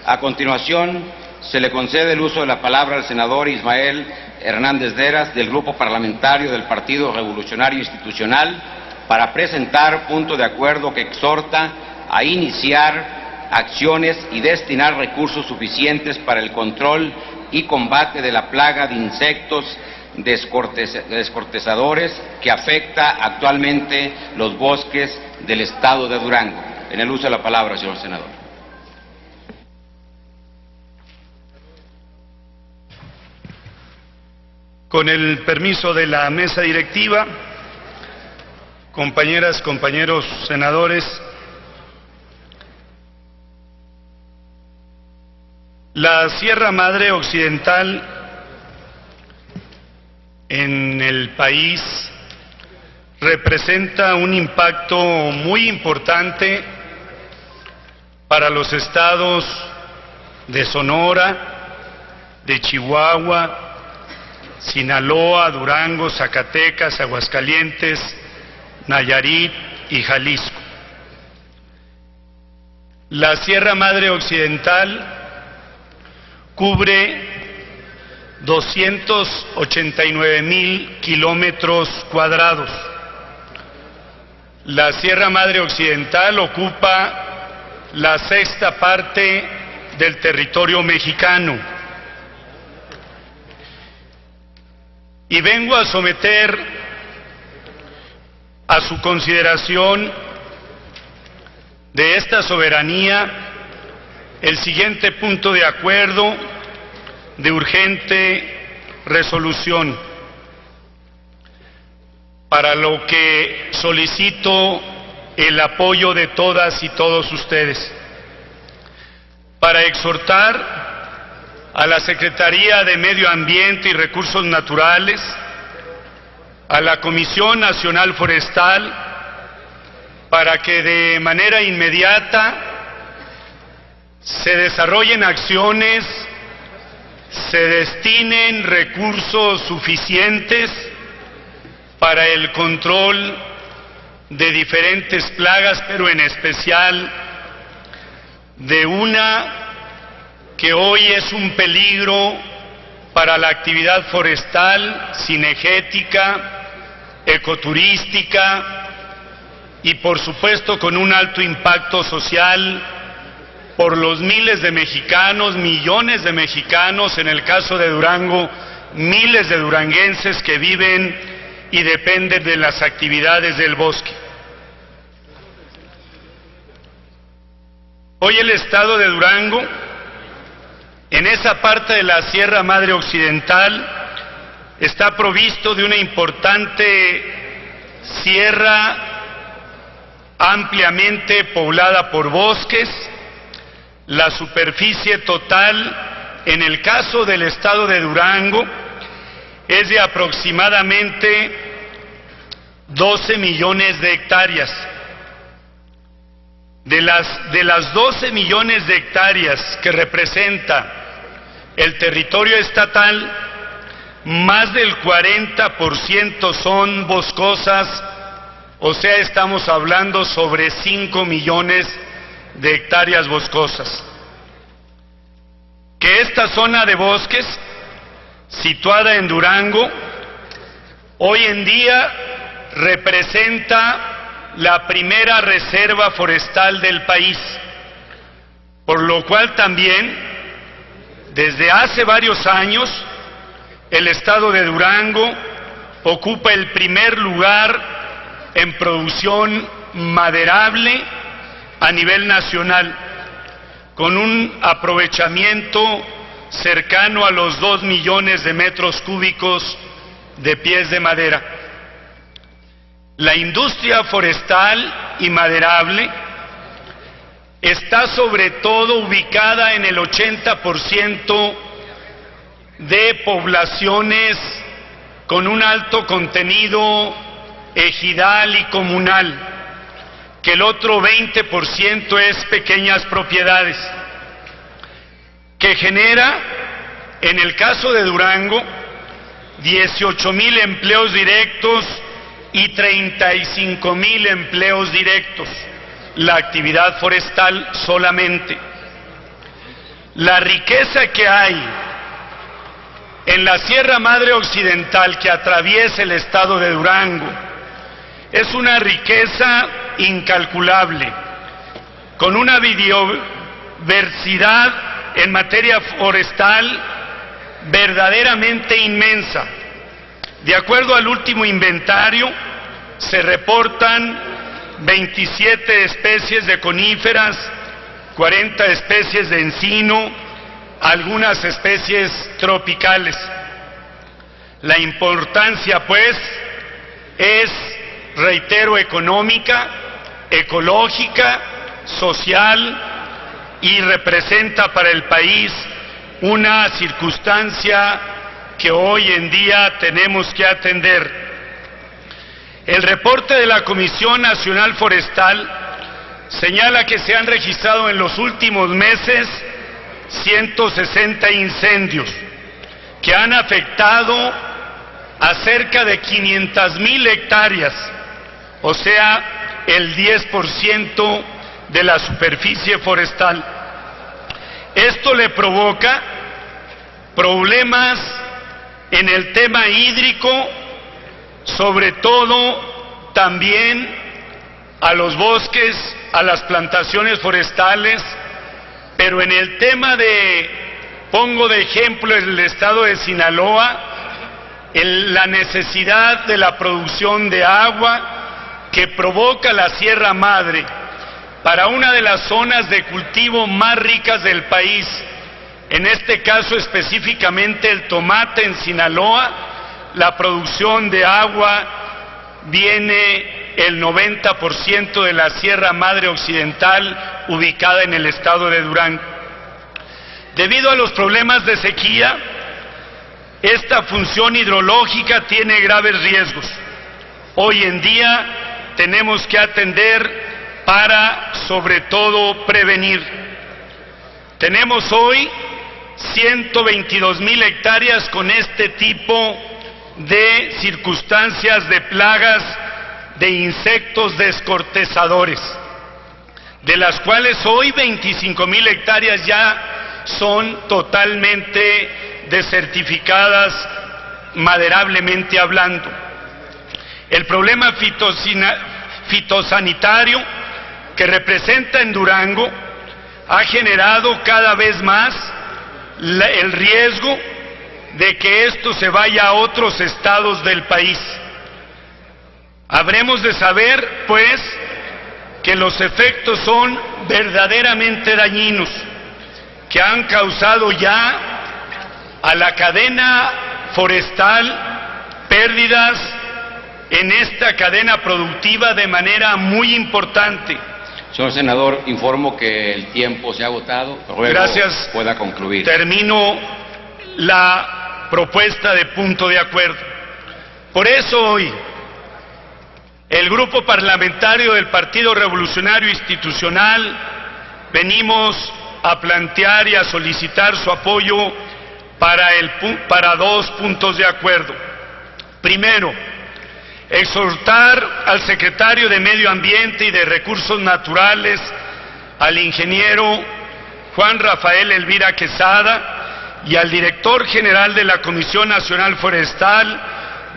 Speaker 4: A continuación, se le concede el uso de la palabra al senador Ismael Hernández Deras, del Grupo Parlamentario del Partido Revolucionario Institucional, para presentar punto de acuerdo que exhorta a iniciar acciones y destinar recursos suficientes para el control y combate de la plaga de insectos descortezadores que afecta actualmente los bosques del estado de Durango. En el uso de la palabra, señor senador.
Speaker 10: Con el permiso de la mesa directiva, compañeras, compañeros senadores, la Sierra Madre Occidental en el país representa un impacto muy importante para los estados de Sonora, de Chihuahua, Sinaloa, Durango, Zacatecas, Aguascalientes, Nayarit y Jalisco. La Sierra Madre Occidental cubre 289,000 kilómetros cuadrados. La Sierra Madre Occidental ocupa la sexta parte del territorio mexicano. Y vengo a someter a su consideración de esta soberanía el siguiente punto de acuerdo de urgente resolución, para lo que solicito el apoyo de todas y todos ustedes, para exhortar a la Secretaría de Medio Ambiente y Recursos Naturales, a la Comisión Nacional Forestal, para que de manera inmediata se desarrollen acciones, se destinen recursos suficientes para el control de diferentes plagas, pero en especial de una que hoy es un peligro para la actividad forestal, cinegética, ecoturística y por supuesto con un alto impacto social por los miles de mexicanos, millones de mexicanos, en el caso de Durango, miles de duranguenses que viven y dependen de las actividades del bosque. Hoy el estado de Durango, en esa parte de la Sierra Madre Occidental, está provisto de una importante sierra ampliamente poblada por bosques. La superficie total, en el caso del estado de Durango, es de aproximadamente 12 millones de hectáreas. De las 12 millones de hectáreas que representa el territorio estatal, más del 40% son boscosas, o sea, estamos hablando sobre 5 millones de hectáreas boscosas. Que esta zona de bosques, situada en Durango, hoy en día representa la primera reserva forestal del país, por lo cual también, desde hace varios años, el estado de Durango ocupa el primer lugar en producción maderable a nivel nacional, con un aprovechamiento cercano a los 2 millones de metros cúbicos de pies de madera. La industria forestal y maderable está sobre todo ubicada en el 80% de poblaciones con un alto contenido ejidal y comunal, que el otro 20% es pequeñas propiedades, que genera, en el caso de Durango, 18,000 empleos directos y 35,000 empleos directos, la actividad forestal solamente. La riqueza que hay en la Sierra Madre Occidental que atraviesa el estado de Durango es una riqueza incalculable, con una biodiversidad en materia forestal verdaderamente inmensa. De acuerdo al último inventario, se reportan 27 especies de coníferas, 40 especies de encino, algunas especies tropicales. La importancia, pues, es, reitero, económica, ecológica, social, y representa para el país una circunstancia que hoy en día tenemos que atender. El reporte de la Comisión Nacional Forestal señala que se han registrado en los últimos meses 160 incendios, que han afectado a cerca de 500,000 hectáreas, o sea, el 10% de la superficie forestal. Esto le provoca problemas en el tema hídrico, sobre todo también a los bosques, a las plantaciones forestales, pero en el tema pongo de ejemplo el estado de Sinaloa, la necesidad de la producción de agua que provoca la Sierra Madre para una de las zonas de cultivo más ricas del país, en este caso específicamente el tomate en Sinaloa, la producción de agua viene el 90% de la Sierra Madre Occidental, ubicada en el estado de Durango. Debido a los problemas de sequía, esta función hidrológica tiene graves riesgos. Hoy en día tenemos que atender para, sobre todo, prevenir. Tenemos hoy 122,000 hectáreas con este tipo de circunstancias de plagas de insectos descortezadores, de las cuales hoy 25,000 hectáreas ya son totalmente desertificadas, maderablemente hablando. El problema fitosanitario que representa en Durango ha generado cada vez más el riesgo de que esto se vaya a otros estados del país. Habremos de saber, pues, que los efectos son verdaderamente dañinos, que han causado ya a la cadena forestal pérdidas en esta cadena productiva de manera muy importante.
Speaker 4: Señor senador, informo que el tiempo se ha agotado. Ruego
Speaker 10: Gracias.
Speaker 4: Pueda concluir.
Speaker 10: Termino la propuesta de punto de acuerdo. Por eso hoy el Grupo Parlamentario del Partido Revolucionario Institucional venimos a plantear y a solicitar su apoyo para 2 puntos de acuerdo. Primero, exhortar al secretario de Medio Ambiente y de Recursos Naturales, al ingeniero Juan Rafael Elvira Quesada, y al director general de la Comisión Nacional Forestal,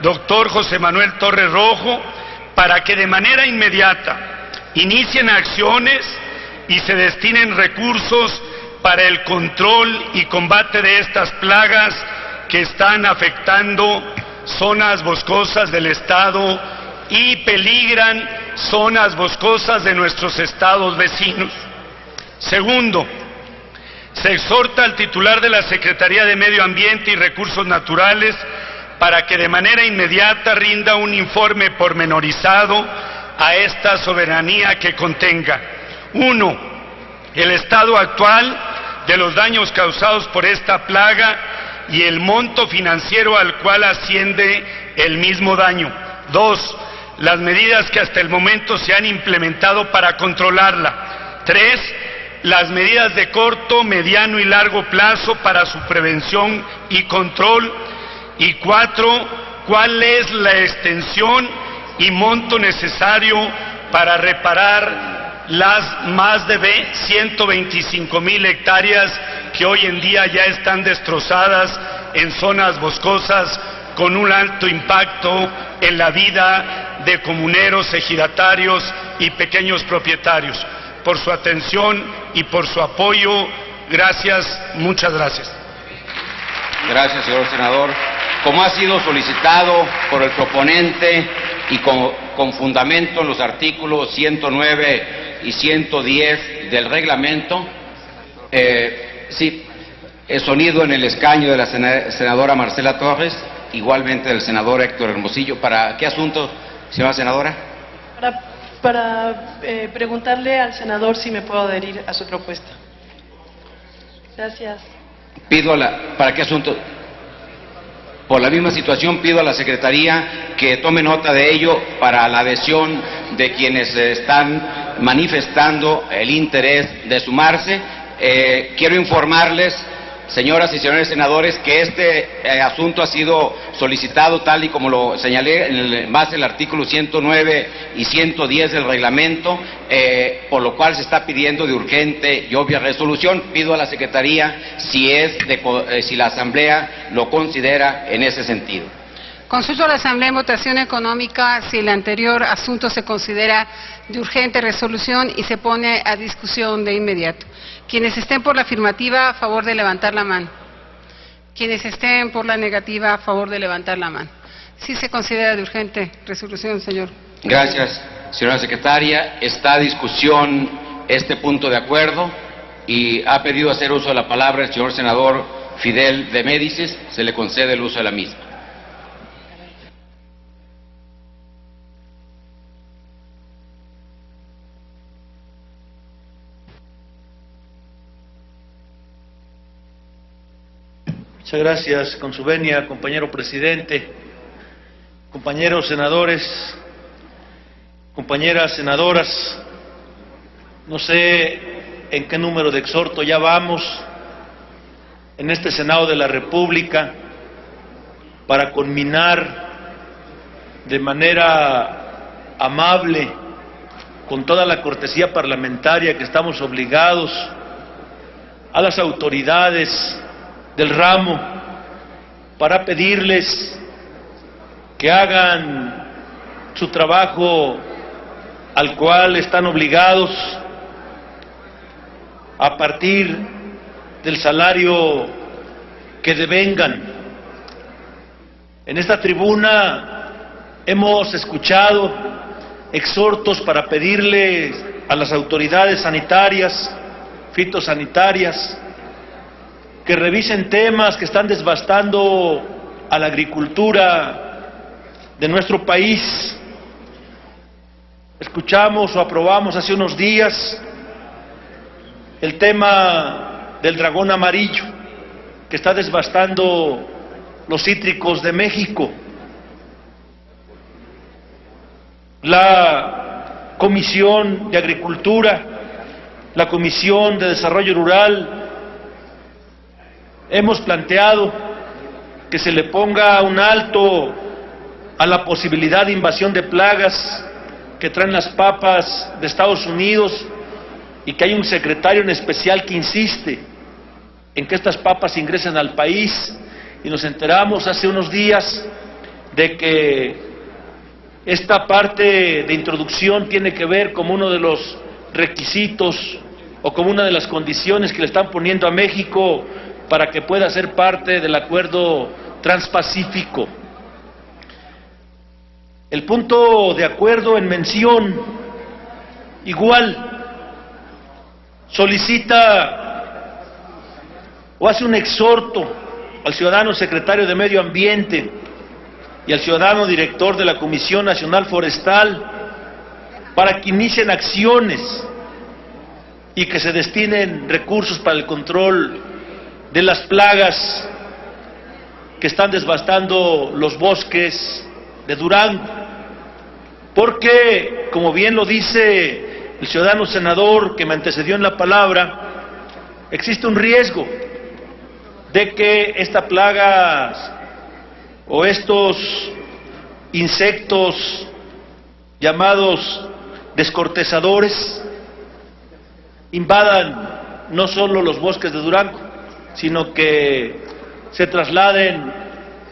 Speaker 10: doctor José Manuel Torres Rojo, para que de manera inmediata inicien acciones y se destinen recursos para el control y combate de estas plagas que están afectando zonas boscosas del estado y peligran zonas boscosas de nuestros estados vecinos. Segundo, se exhorta al titular de la Secretaría de Medio Ambiente y Recursos Naturales para que de manera inmediata rinda un informe pormenorizado a esta soberanía que contenga: 1. El estado actual de los daños causados por esta plaga y el monto financiero al cual asciende el mismo daño. 2. Las medidas que hasta el momento se han implementado para controlarla. 3. Las medidas de corto, mediano y largo plazo para su prevención y control. Y 4. ¿Cuál es la extensión y monto necesario para reparar las más de 125,000 hectáreas que hoy en día ya están destrozadas en zonas boscosas con un alto impacto en la vida de comuneros, ejidatarios y pequeños propietarios? Por su atención y por su apoyo, gracias, muchas gracias.
Speaker 4: Gracias, señor senador. Como ha sido solicitado por el proponente y con fundamento en los artículos 109 y 110 del reglamento, el sonido en el escaño de la senadora Marcela Torres, igualmente del senador Héctor Hermosillo. ¿Para qué asunto, señora senadora?
Speaker 11: Para preguntarle al senador si me puedo adherir a su propuesta. Gracias.
Speaker 4: ¿Para qué asunto? Por la misma situación, pido a la Secretaría que tome nota de ello para la adhesión de quienes están manifestando el interés de sumarse. Quiero informarles señoras y señores senadores, que este asunto ha sido solicitado tal y como lo señalé en base al artículo 109 y 110 del reglamento, por lo cual se está pidiendo de urgente y obvia resolución. Pido a la Secretaría si la Asamblea lo considera en ese sentido.
Speaker 3: Consulto a la Asamblea en votación económica si el anterior asunto se considera de urgente resolución y se pone a discusión de inmediato. Quienes estén por la afirmativa, a favor de levantar la mano. Quienes estén por la negativa, a favor de levantar la mano. Sí se considera de urgente resolución, señor.
Speaker 4: Gracias, señora secretaria. Está a discusión este punto de acuerdo y ha pedido hacer uso de la palabra el señor senador Fidel de Médicis. Se le concede el uso de la misma.
Speaker 8: Muchas gracias, con su venia, compañero presidente, compañeros senadores, compañeras senadoras. No sé en qué número de exhorto ya vamos en este Senado de la República para culminar de manera amable, con toda la cortesía parlamentaria que estamos obligados, a las autoridades del ramo para pedirles que hagan su trabajo al cual están obligados a partir del salario que devengan. En esta tribuna hemos escuchado exhortos para pedirles a las autoridades sanitarias, fitosanitarias, que revisen temas que están devastando a la agricultura de nuestro país. Escuchamos o aprobamos hace unos días el tema del dragón amarillo, que está devastando los cítricos de México. La Comisión de Agricultura, la Comisión de Desarrollo Rural, hemos planteado que se le ponga un alto a la posibilidad de invasión de plagas que traen las papas de Estados Unidos y que hay un secretario en especial que insiste en que estas papas ingresen al país, y nos enteramos hace unos días de que esta parte de introducción tiene que ver como uno de los requisitos o como una de las condiciones que le están poniendo a México para que pueda ser parte del acuerdo transpacífico. El punto de acuerdo en mención igual solicita o hace un exhorto al ciudadano secretario de Medio Ambiente y al ciudadano director de la Comisión Nacional Forestal para que inicien acciones y que se destinen recursos para el control de las plagas que están devastando los bosques de Durango, porque, como bien lo dice el ciudadano senador que me antecedió en la palabra, existe un riesgo de que esta plaga o estos insectos llamados descortezadores invadan no solo los bosques de Durango, sino que se trasladen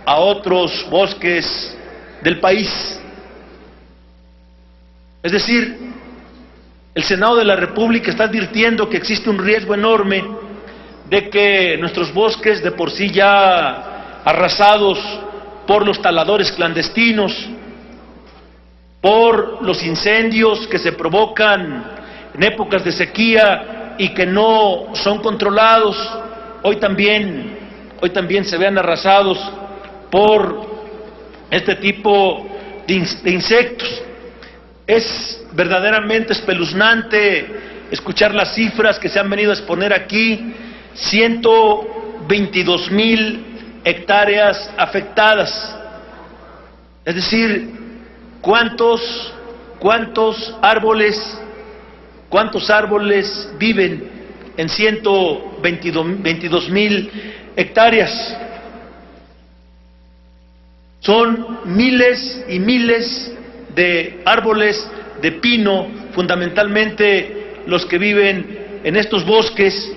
Speaker 8: a otros bosques del país. Es decir, el Senado de la República está advirtiendo que existe un riesgo enorme de que nuestros bosques, de por sí ya arrasados por los taladores clandestinos, por los incendios que se provocan en épocas de sequía y que no son controlados, hoy también se vean arrasados por este tipo de insectos. Es verdaderamente espeluznante escuchar las cifras que se han venido a exponer aquí: 122,000 hectáreas afectadas. Es decir, ¿cuántos árboles viven en 122,000 hectáreas. Son miles y miles de árboles de pino, fundamentalmente los que viven en estos bosques,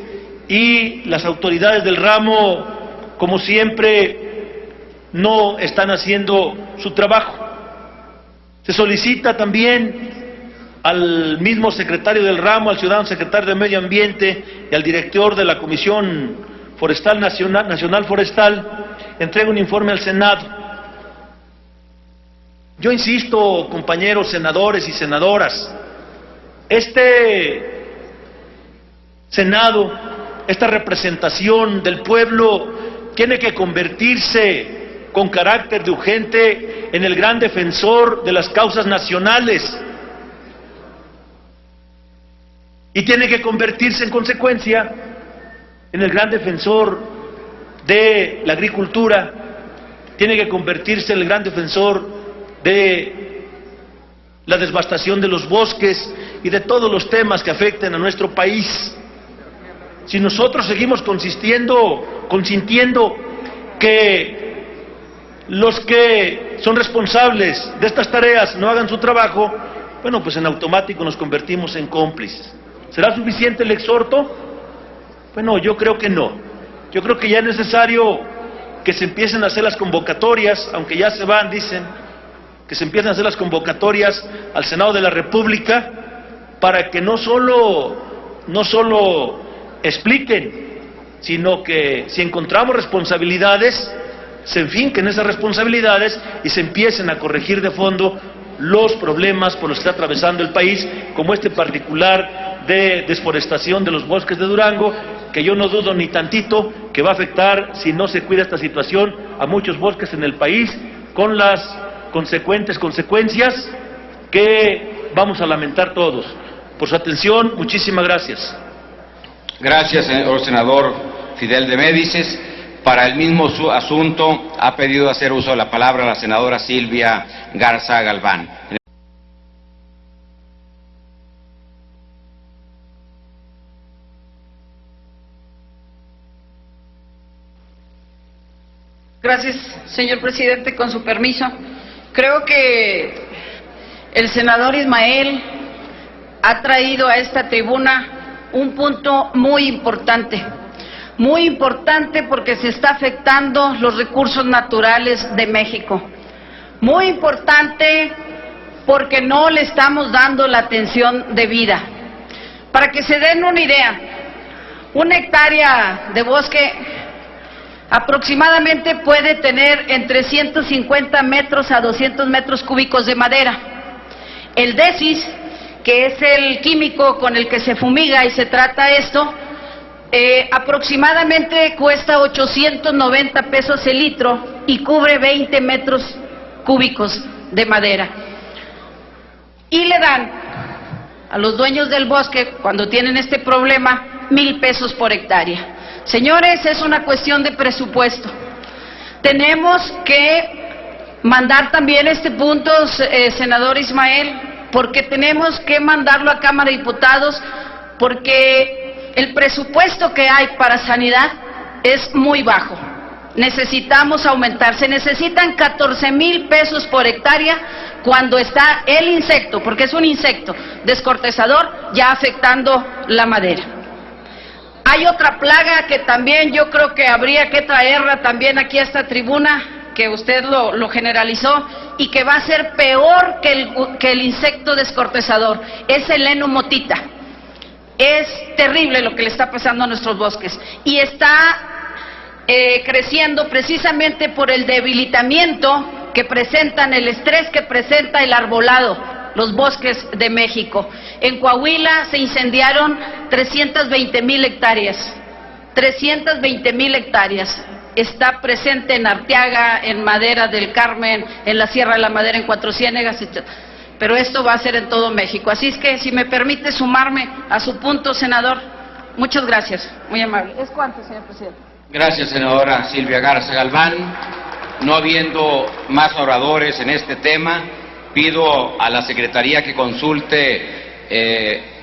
Speaker 8: y las autoridades del ramo, como siempre, no están haciendo su trabajo. Se solicita también al mismo secretario del ramo, al ciudadano secretario de Medio Ambiente y al director de la Comisión Forestal Nacional Forestal, entregue un informe al Senado. Yo insisto, compañeros senadores y senadoras, este Senado, esta representación del pueblo, tiene que convertirse con carácter de urgente en el gran defensor de las causas nacionales, y tiene que convertirse en consecuencia en el gran defensor de la agricultura, tiene que convertirse en el gran defensor de la devastación de los bosques y de todos los temas que afecten a nuestro país. Si nosotros seguimos consintiendo que los que son responsables de estas tareas no hagan su trabajo, bueno, pues en automático nos convertimos en cómplices. ¿Será suficiente el exhorto? Bueno, yo creo que no. Yo creo que ya es necesario que se empiecen a hacer las convocatorias, aunque ya se van, dicen, que se empiecen a hacer las convocatorias al Senado de la República, para que no solo expliquen, sino que si encontramos responsabilidades, se enfinquen esas responsabilidades y se empiecen a corregir de fondo los problemas por los que está atravesando el país, como este particular de desforestación de los bosques de Durango, que yo no dudo ni tantito que va a afectar, si no se cuida esta situación, a muchos bosques en el país, con las consecuencias que vamos a lamentar todos. Por su atención, muchísimas gracias.
Speaker 4: Gracias, señor senador Fidel de Médicis. Para el mismo asunto ha pedido hacer uso de la palabra la senadora Silvia Garza Galván.
Speaker 12: Gracias, señor presidente. Con su permiso, creo que el senador Ismael ha traído a esta tribuna un punto muy importante porque se está afectando los recursos naturales de México. Muy importante porque no le estamos dando la atención debida. Para que se den una idea, una hectárea de bosque aproximadamente puede tener entre 150 metros a 200 metros cúbicos de madera. El DESIS, que es el químico con el que se fumiga y se trata esto, aproximadamente cuesta 890 pesos el litro y cubre 20 metros cúbicos de madera. Y le dan a los dueños del bosque, cuando tienen este problema, 1,000 pesos por hectárea. Señores, es una cuestión de presupuesto. Tenemos que mandar también este punto, senador Ismael, porque tenemos que mandarlo a Cámara de Diputados, porque el presupuesto que hay para sanidad es muy bajo. Necesitamos aumentar. Se necesitan 14,000 pesos por hectárea cuando está el insecto, porque es un insecto descortezador, ya afectando la madera. Hay otra plaga que también yo creo que habría que traerla también aquí a esta tribuna, que usted lo generalizó, y que va a ser peor que el insecto descortezador, es el enomotita. Es terrible lo que le está pasando a nuestros bosques, y está creciendo precisamente por el debilitamiento que presentan, el estrés que presenta el arbolado, los bosques de México. En Coahuila se incendiaron 320,000 hectáreas. 320,000 hectáreas. Está presente en Arteaga, en Madera del Carmen, en la Sierra de la Madera, en Cuatro Ciénegas, etc. Pero esto va a ser en todo México. Así es que, si me permite sumarme a su punto, senador, muchas gracias. Muy amable. ¿Es cuánto, señor presidente?
Speaker 4: Gracias, senadora Silvia Garza Galván. No habiendo más oradores en este tema, pido a la Secretaría que consulte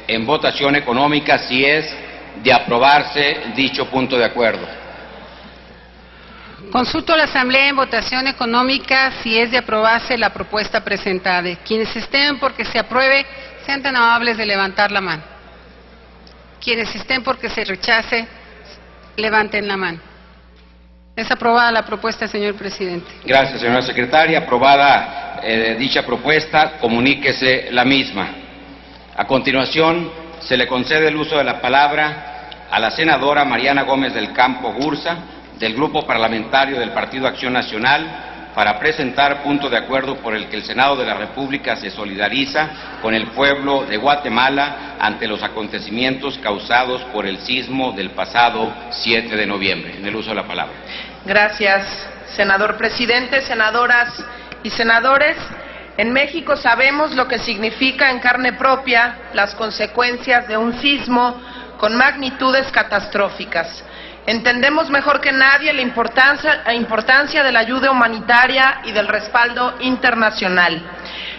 Speaker 4: en votación económica si es de aprobarse dicho punto de acuerdo.
Speaker 3: Consulto a la Asamblea en votación económica si es de aprobarse la propuesta presentada. Quienes estén porque se apruebe, sean tan amables de levantar la mano. Quienes estén porque se rechace, levanten la mano. Es aprobada la propuesta, señor presidente.
Speaker 4: Gracias, señora secretaria. Aprobada dicha propuesta, comuníquese la misma. A continuación, se le concede el uso de la palabra a la senadora Mariana Gómez del Campo Gursa, del Grupo Parlamentario del Partido Acción Nacional, para presentar punto de acuerdo por el que el Senado de la República se solidariza con el pueblo de Guatemala ante los acontecimientos causados por el sismo del pasado 7 de noviembre. En el uso de la palabra.
Speaker 13: Gracias, senador presidente, senadoras y senadores. En México sabemos lo que significa en carne propia las consecuencias de un sismo con magnitudes catastróficas. Entendemos mejor que nadie la importancia de la ayuda humanitaria y del respaldo internacional.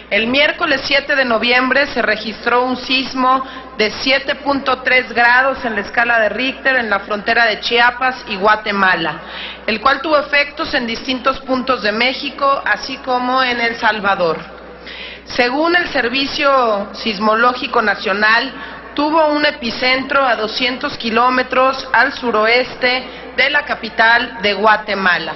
Speaker 13: El miércoles 7 de noviembre se registró un sismo de 7.3 grados en la escala de Richter en la frontera de Chiapas y Guatemala, el cual tuvo efectos en distintos puntos de México, así como en El Salvador. Según el Servicio Sismológico Nacional, tuvo un epicentro a 200 kilómetros al suroeste de la capital de Guatemala.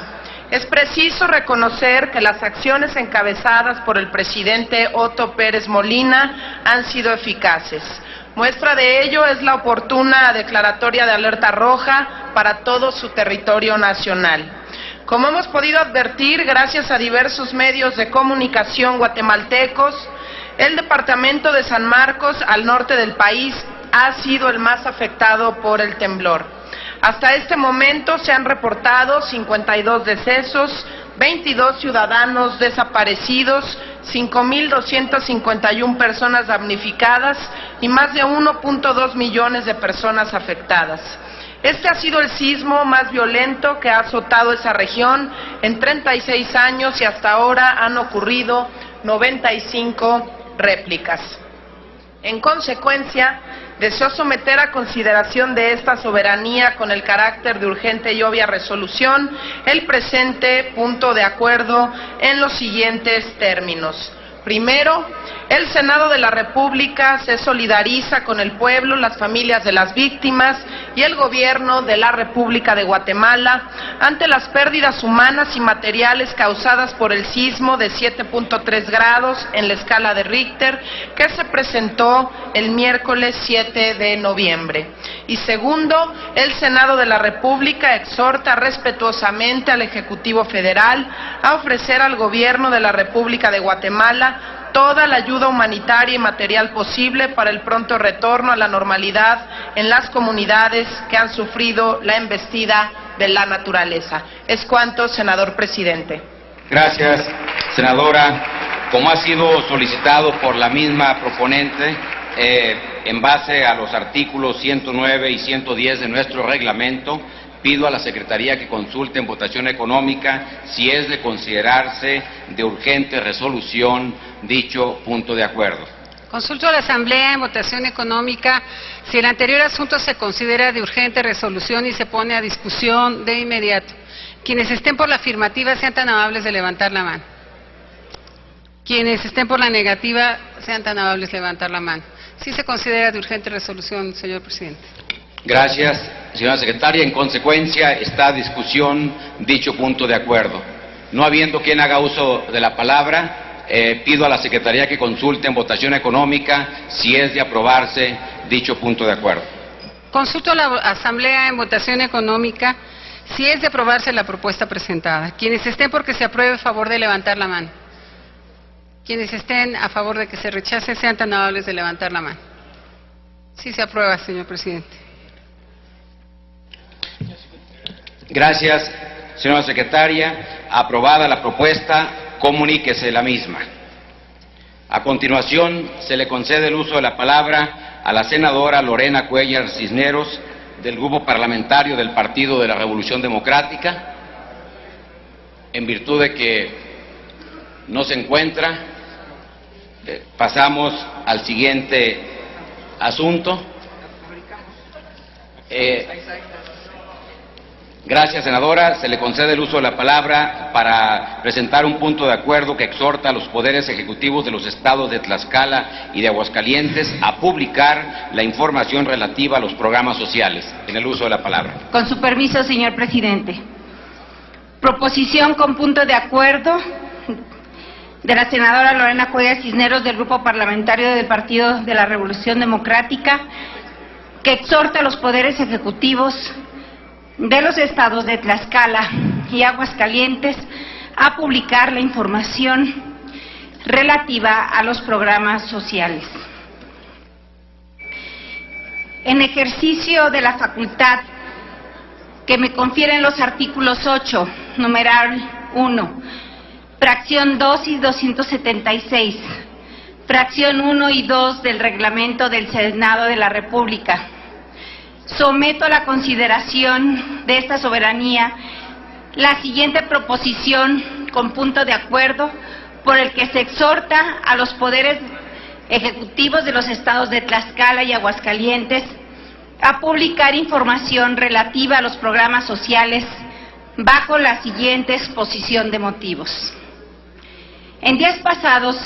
Speaker 13: Es preciso reconocer que las acciones encabezadas por el presidente Otto Pérez Molina han sido eficaces. Muestra de ello es la oportuna declaratoria de alerta roja para todo su territorio nacional. Como hemos podido advertir, gracias a diversos medios de comunicación guatemaltecos, el departamento de San Marcos, al norte del país, ha sido el más afectado por el temblor. Hasta este momento se han reportado 52 decesos, 22 ciudadanos desaparecidos, 5.251 personas damnificadas y más de 1.2 millones de personas afectadas. Este ha sido el sismo más violento que ha azotado esa región en 36 años y hasta ahora han ocurrido 95 réplicas. En consecuencia, deseo someter a consideración de esta soberanía con el carácter de urgente y obvia resolución el presente punto de acuerdo en los siguientes términos. Primero, el Senado de la República se solidariza con el pueblo, las familias de las víctimas y el gobierno de la República de Guatemala ante las pérdidas humanas y materiales causadas por el sismo de 7.3 grados en la escala de Richter que se presentó el miércoles 7 de noviembre. Y segundo, el Senado de la República exhorta respetuosamente al Ejecutivo Federal a ofrecer al gobierno de la República de Guatemala toda la ayuda humanitaria y material posible para el pronto retorno a la normalidad en las comunidades que han sufrido la embestida de la naturaleza. Es cuanto, senador presidente.
Speaker 4: Gracias, senadora. Como ha sido solicitado por la misma proponente, en base a los artículos 109 y 110 de nuestro reglamento, pido a la Secretaría que consulte en votación económica si es de considerarse de urgente resolución dicho punto de acuerdo.
Speaker 3: Consulto a la Asamblea en votación económica si el anterior asunto se considera de urgente resolución y se pone a discusión de inmediato. Quienes estén por la afirmativa sean tan amables de levantar la mano. Quienes estén por la negativa sean tan amables de levantar la mano. Sí se considera de urgente resolución, señor presidente.
Speaker 4: Gracias, señora secretaria. En consecuencia, está a discusión dicho punto de acuerdo. No habiendo quien haga uso de la palabra, pido a la Secretaría que consulte en votación económica si es de aprobarse dicho punto de acuerdo.
Speaker 3: Consulto a la Asamblea en votación económica si es de aprobarse la propuesta presentada. Quienes estén porque se apruebe, a favor de levantar la mano. Quienes estén a favor de que se rechace, sean tan amables de levantar la mano. Sí se aprueba, señor presidente.
Speaker 4: Gracias, señora secretaria. Aprobada la propuesta, comuníquese la misma. A continuación, se le concede el uso de la palabra a la senadora Lorena Cuellar Cisneros, del Grupo Parlamentario del Partido de la Revolución Democrática. En virtud de que no se encuentra, pasamos al siguiente asunto. Gracias, senadora. Se le concede el uso de la palabra para presentar un punto de acuerdo que exhorta a los poderes ejecutivos de los estados de Tlaxcala y de Aguascalientes a publicar la información relativa a los programas sociales. En el uso de la palabra.
Speaker 12: Con su permiso, señor presidente. Proposición con punto de acuerdo de la senadora Lorena Cuellar Cisneros del Grupo Parlamentario del Partido de la Revolución Democrática, que exhorta a los poderes ejecutivos de los estados de Tlaxcala y Aguascalientes a publicar la información relativa a los programas sociales. En ejercicio de la facultad que me confieren los artículos 8, numeral 1, fracción 2 y 276, fracción 1 y 2 del reglamento del Senado de la República, someto a la consideración de esta soberanía la siguiente proposición con punto de acuerdo por el que se exhorta a los poderes ejecutivos de los estados de Tlaxcala y Aguascalientes a publicar información relativa a los programas sociales bajo la siguiente exposición de motivos. En días pasados,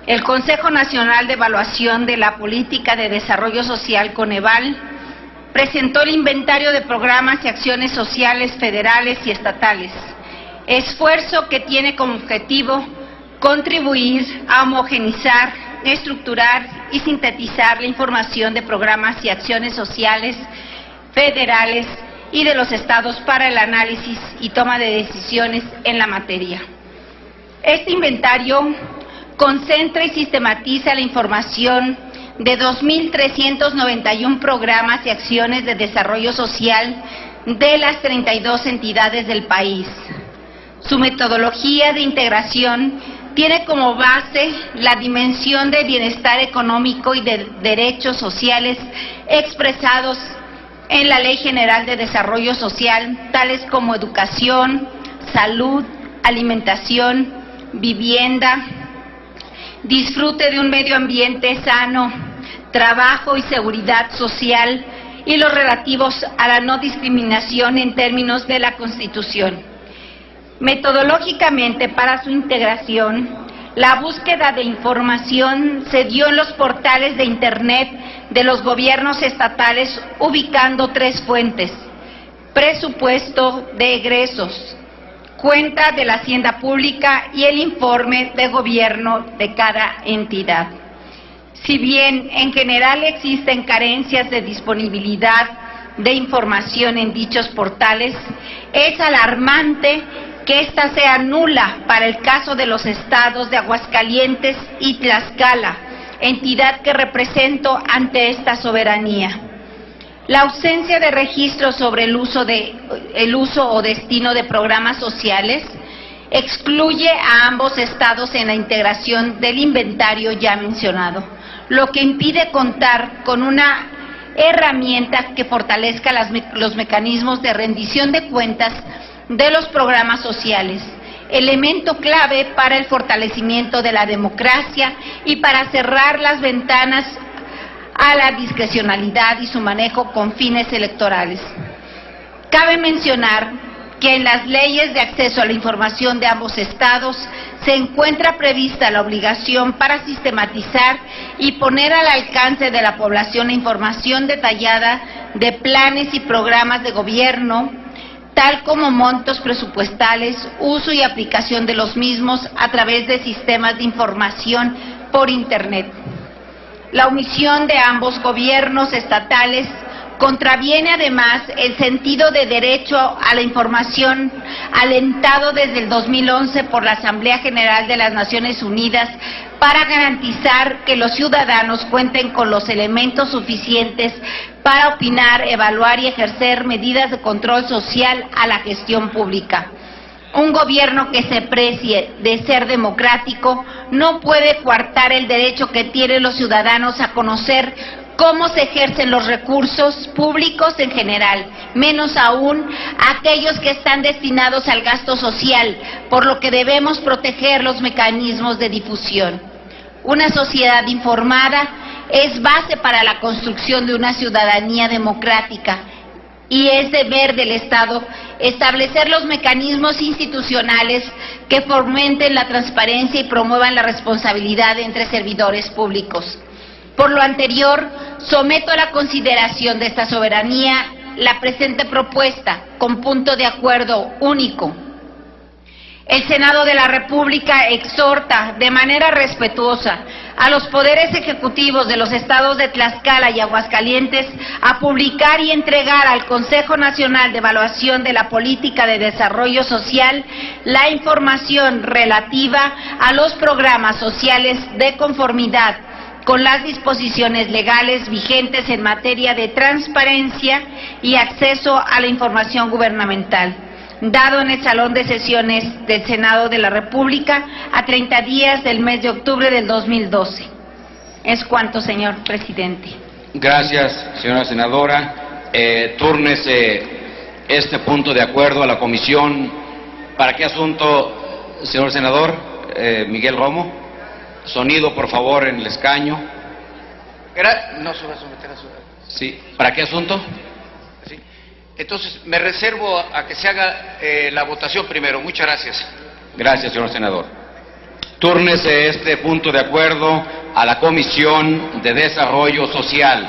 Speaker 12: el Consejo Nacional de Evaluación de la Política de Desarrollo Social, Coneval, presentó el inventario de programas y acciones sociales federales y estatales, esfuerzo que tiene como objetivo contribuir a homogeneizar, estructurar y sintetizar la información de programas y acciones sociales federales y de los estados para el análisis y toma de decisiones en la materia. Este inventario concentra y sistematiza la información de 2.391 programas y acciones de desarrollo social de las 32 entidades del país. Su metodología de integración tiene como base la dimensión de bienestar económico y de derechos sociales expresados en la Ley General de Desarrollo Social, tales como educación, salud, alimentación, vivienda, disfrute de un medio ambiente sano, trabajo y seguridad social y los relativos a la no discriminación en términos de la Constitución. Metodológicamente, para su integración, la búsqueda de información se dio en los portales de Internet de los gobiernos estatales, ubicando 3 fuentes: presupuesto de egresos, cuenta de la Hacienda Pública y el informe de gobierno de cada entidad. Si bien en general existen carencias de disponibilidad de información en dichos portales, es alarmante que ésta sea nula para el caso de los estados de Aguascalientes y Tlaxcala, entidad que represento ante esta soberanía. La ausencia de registros sobre el uso o destino de programas sociales excluye a ambos estados en la integración del inventario ya mencionado, lo que impide contar con una herramienta que fortalezca los mecanismos de rendición de cuentas de los programas sociales, elemento clave para el fortalecimiento de la democracia y para cerrar las ventanas a la discrecionalidad y su manejo con fines electorales. Cabe mencionar que en las leyes de acceso a la información de ambos estados se encuentra prevista la obligación para sistematizar y poner al alcance de la población la información detallada de planes y programas de gobierno, tal como montos presupuestales, uso y aplicación de los mismos a través de sistemas de información por Internet. La omisión de ambos gobiernos estatales contraviene además el sentido de derecho a la información alentado desde el 2011 por la Asamblea General de las Naciones Unidas para garantizar que los ciudadanos cuenten con los elementos suficientes para opinar, evaluar y ejercer medidas de control social a la gestión pública. Un gobierno que se precie de ser democrático no puede coartar el derecho que tienen los ciudadanos a conocer cómo se ejercen los recursos públicos en general, menos aún aquellos que están destinados al gasto social, por lo que debemos proteger los mecanismos de difusión. Una sociedad informada es base para la construcción de una ciudadanía democrática
Speaker 14: y es deber del Estado establecer los mecanismos institucionales que fomenten la transparencia y promuevan la responsabilidad entre servidores públicos. Por lo anterior, someto a la consideración de esta soberanía la presente propuesta con punto de acuerdo único. El Senado de la República exhorta de manera respetuosa a los poderes ejecutivos de los estados de Tlaxcala y Aguascalientes a publicar y entregar al Consejo Nacional de Evaluación de la Política de Desarrollo Social la información relativa a los programas sociales de conformidad con las disposiciones legales vigentes en materia de transparencia y acceso a la información gubernamental, dado en el Salón de Sesiones del Senado de la República a 30 días del mes de octubre del 2012. Es cuanto, señor presidente.
Speaker 4: Gracias, señora senadora. Túrnese este punto de acuerdo a la comisión. ¿Para qué asunto, señor senador Miguel Romo? Sonido, por favor, en el escaño.
Speaker 15: No se va a someter a su...
Speaker 4: Sí. ¿Para qué asunto?
Speaker 15: Sí. Entonces, me reservo a que se haga la votación primero. Muchas gracias.
Speaker 4: Gracias, señor senador. Túrnese este punto de acuerdo a la Comisión de Desarrollo Social.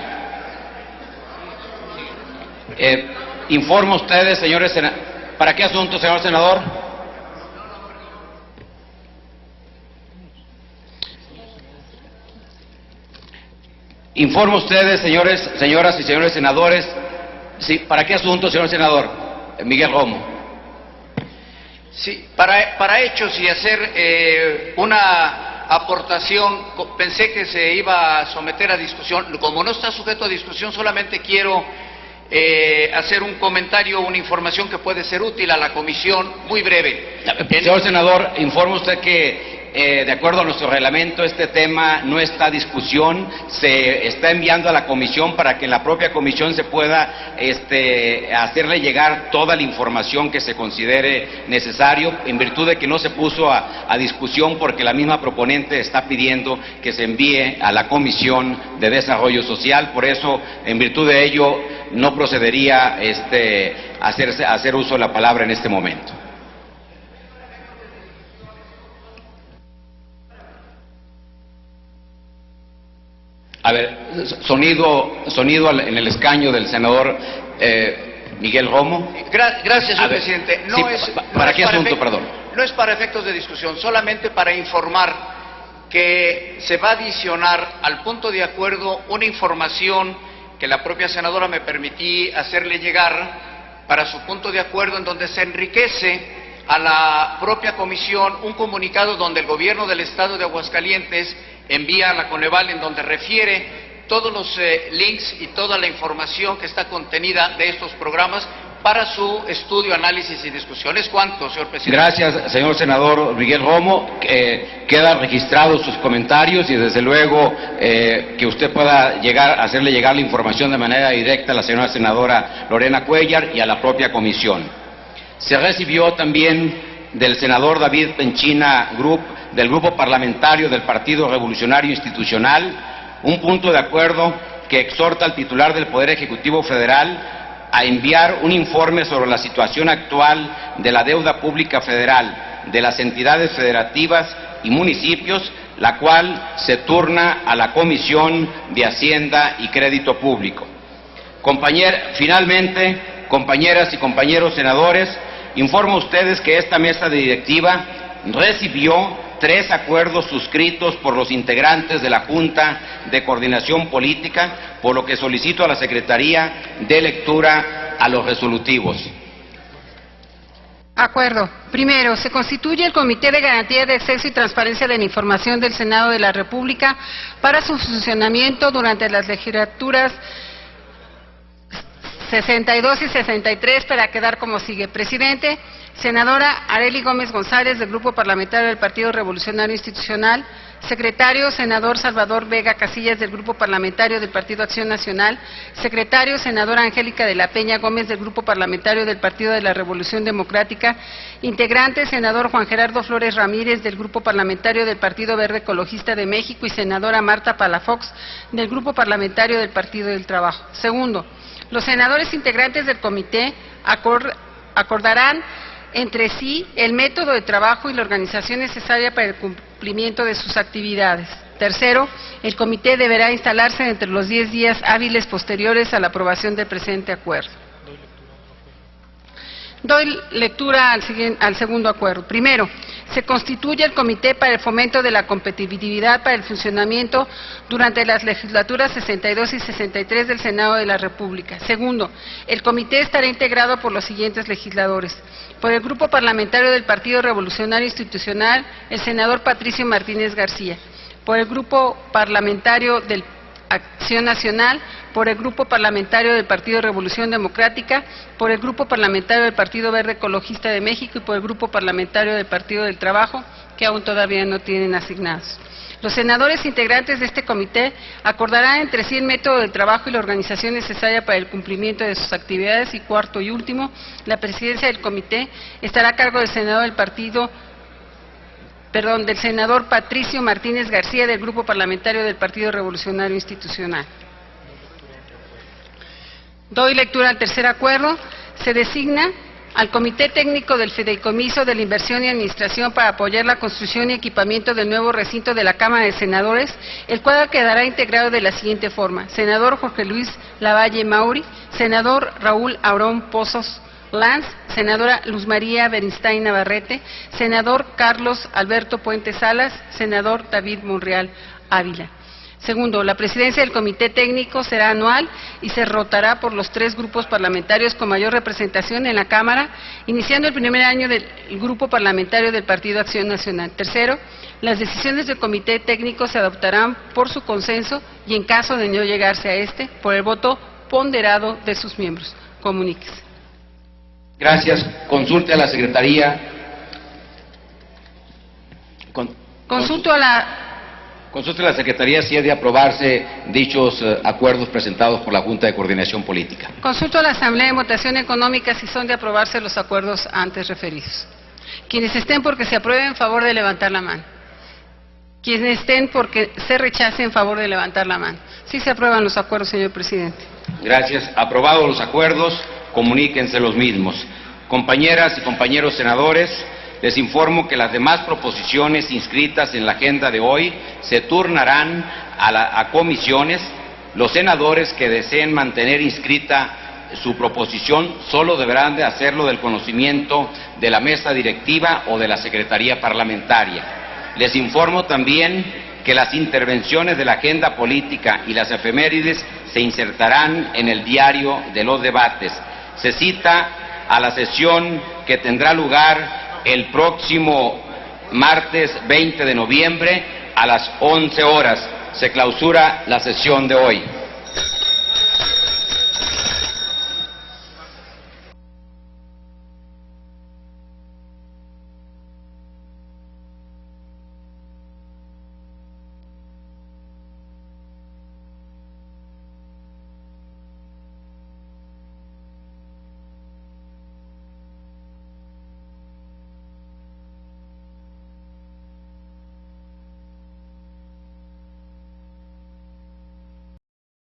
Speaker 4: Informo a ustedes, señores senadores. ¿Para qué asunto, señor senador? Informo a ustedes, señoras y señores senadores. Sí, ¿para qué asunto, señor senador Miguel Romo?
Speaker 15: Sí, para hechos y hacer una aportación. Pensé que se iba a someter a discusión. Como no está sujeto a discusión, solamente quiero hacer un comentario, una información que puede ser útil a la comisión, muy breve.
Speaker 4: Señor senador, informa usted que de acuerdo a nuestro reglamento, este tema no está a discusión, se está enviando a la comisión para que en la propia comisión se pueda hacerle llegar toda la información que se considere necesario, en virtud de que no se puso a discusión porque la misma proponente está pidiendo que se envíe a la Comisión de Desarrollo Social. Por eso, en virtud de ello, no procedería a hacer uso de la palabra en este momento. A ver, sonido en el escaño del senador Miguel Romo.
Speaker 15: Gracias, señor presidente.
Speaker 4: ¿Para qué asunto, perdón?
Speaker 15: No es para efectos de discusión, solamente para informar que se va a adicionar al punto de acuerdo una información que la propia senadora me permití hacerle llegar para su punto de acuerdo, en donde se enriquece a la propia comisión un comunicado donde el gobierno del estado de Aguascalientes envía a la Coneval, en donde refiere todos los links y toda la información que está contenida de estos programas para su estudio, análisis y discusión. ¿Es cuánto, señor presidente?
Speaker 4: Gracias, señor senador Miguel Romo. Quedan registrados sus comentarios y desde luego que usted pueda hacerle llegar la información de manera directa a la señora senadora Lorena Cuellar y a la propia comisión. Se recibió también del senador David Penchina del Grupo Parlamentario del Partido Revolucionario Institucional un punto de acuerdo que exhorta al titular del Poder Ejecutivo Federal a enviar un informe sobre la situación actual de la deuda pública federal de las entidades federativas y municipios, la cual se turna a la Comisión de Hacienda y Crédito Público. Finalmente, compañeras y compañeros senadores, informo a ustedes que esta mesa directiva recibió 3 acuerdos suscritos por los integrantes de la Junta de Coordinación Política, por lo que solicito a la Secretaría de lectura a los resolutivos.
Speaker 3: Acuerdo. Primero, se constituye el Comité de Garantía de Acceso y Transparencia de la Información del Senado de la República para su funcionamiento durante las legislaturas 62 y 63, para quedar como sigue. Presidente, senadora Arely Gómez González, del Grupo Parlamentario del Partido Revolucionario Institucional. Secretario, senador Salvador Vega Casillas, del Grupo Parlamentario del Partido Acción Nacional. Secretario, senadora Angélica de la Peña Gómez, del Grupo Parlamentario del Partido de la Revolución Democrática. Integrante, senador Juan Gerardo Flores Ramírez, del Grupo Parlamentario del Partido Verde Ecologista de México, y senadora Marta Palafox, del Grupo Parlamentario del Partido del Trabajo. Segundo, los senadores integrantes del comité acordarán entre sí el método de trabajo y la organización necesaria para el cumplimiento de sus actividades. Tercero, el comité deberá instalarse entre los 10 días hábiles posteriores a la aprobación del presente acuerdo. Doy lectura al segundo acuerdo. Primero, se constituye el Comité para el Fomento de la Competitividad para el funcionamiento durante las legislaturas 62 y 63 del Senado de la República. Segundo, el comité estará integrado por los siguientes legisladores. Por el Grupo Parlamentario del Partido Revolucionario Institucional, el senador Patricio Martínez García. Por el Grupo Parlamentario del Acción Nacional, por el Grupo Parlamentario del Partido Revolución Democrática, por el Grupo Parlamentario del Partido Verde Ecologista de México y por el Grupo Parlamentario del Partido del Trabajo, que aún todavía no tienen asignados. Los senadores integrantes de este comité acordarán entre sí el método de trabajo y la organización necesaria para el cumplimiento de sus actividades. Y cuarto y último, la presidencia del comité estará a cargo del senador del senador Patricio Martínez García, del Grupo Parlamentario del Partido Revolucionario Institucional. Doy lectura al tercer acuerdo. Se designa al Comité Técnico del Fideicomiso de la Inversión y Administración para apoyar la construcción y equipamiento del nuevo recinto de la Cámara de Senadores, el cual quedará integrado de la siguiente forma: senador Jorge Luis Lavalle Mauri, senador Raúl Aarón Pozos Lanz, senadora Luz María Bernstein Navarrete, senador Carlos Alberto Puente Salas, senador David Monreal Ávila. Segundo, la presidencia del Comité Técnico será anual y se rotará por los 3 grupos parlamentarios con mayor representación en la Cámara, iniciando el primer año del Grupo Parlamentario del Partido Acción Nacional. Tercero, las decisiones del Comité Técnico se adoptarán por su consenso y, en caso de no llegarse a este, por el voto ponderado de sus miembros. Comuníquese.
Speaker 4: Gracias. Consulte a la Secretaría.
Speaker 3: Consulto a la...
Speaker 4: Consulte a la Secretaría si es de aprobarse dichos acuerdos presentados por la Junta de Coordinación Política.
Speaker 3: Consulto a la Asamblea de Votación Económica si son de aprobarse los acuerdos antes referidos. Quienes estén porque se aprueben, en favor de levantar la mano. Quienes estén porque se rechace, en favor de levantar la mano. Sí se aprueban los acuerdos, señor presidente.
Speaker 4: Gracias. Aprobados los acuerdos, comuníquense los mismos. Compañeras y compañeros senadores, les informo que las demás proposiciones inscritas en la agenda de hoy se turnarán a comisiones. Los senadores que deseen mantener inscrita su proposición solo deberán de hacerlo del conocimiento de la mesa directiva o de la Secretaría Parlamentaria. Les informo también que las intervenciones de la agenda política y las efemérides se insertarán en el diario de los debates. Se cita a la sesión que tendrá lugar el próximo martes 20 de noviembre a las 11 horas. Se clausura la sesión de hoy.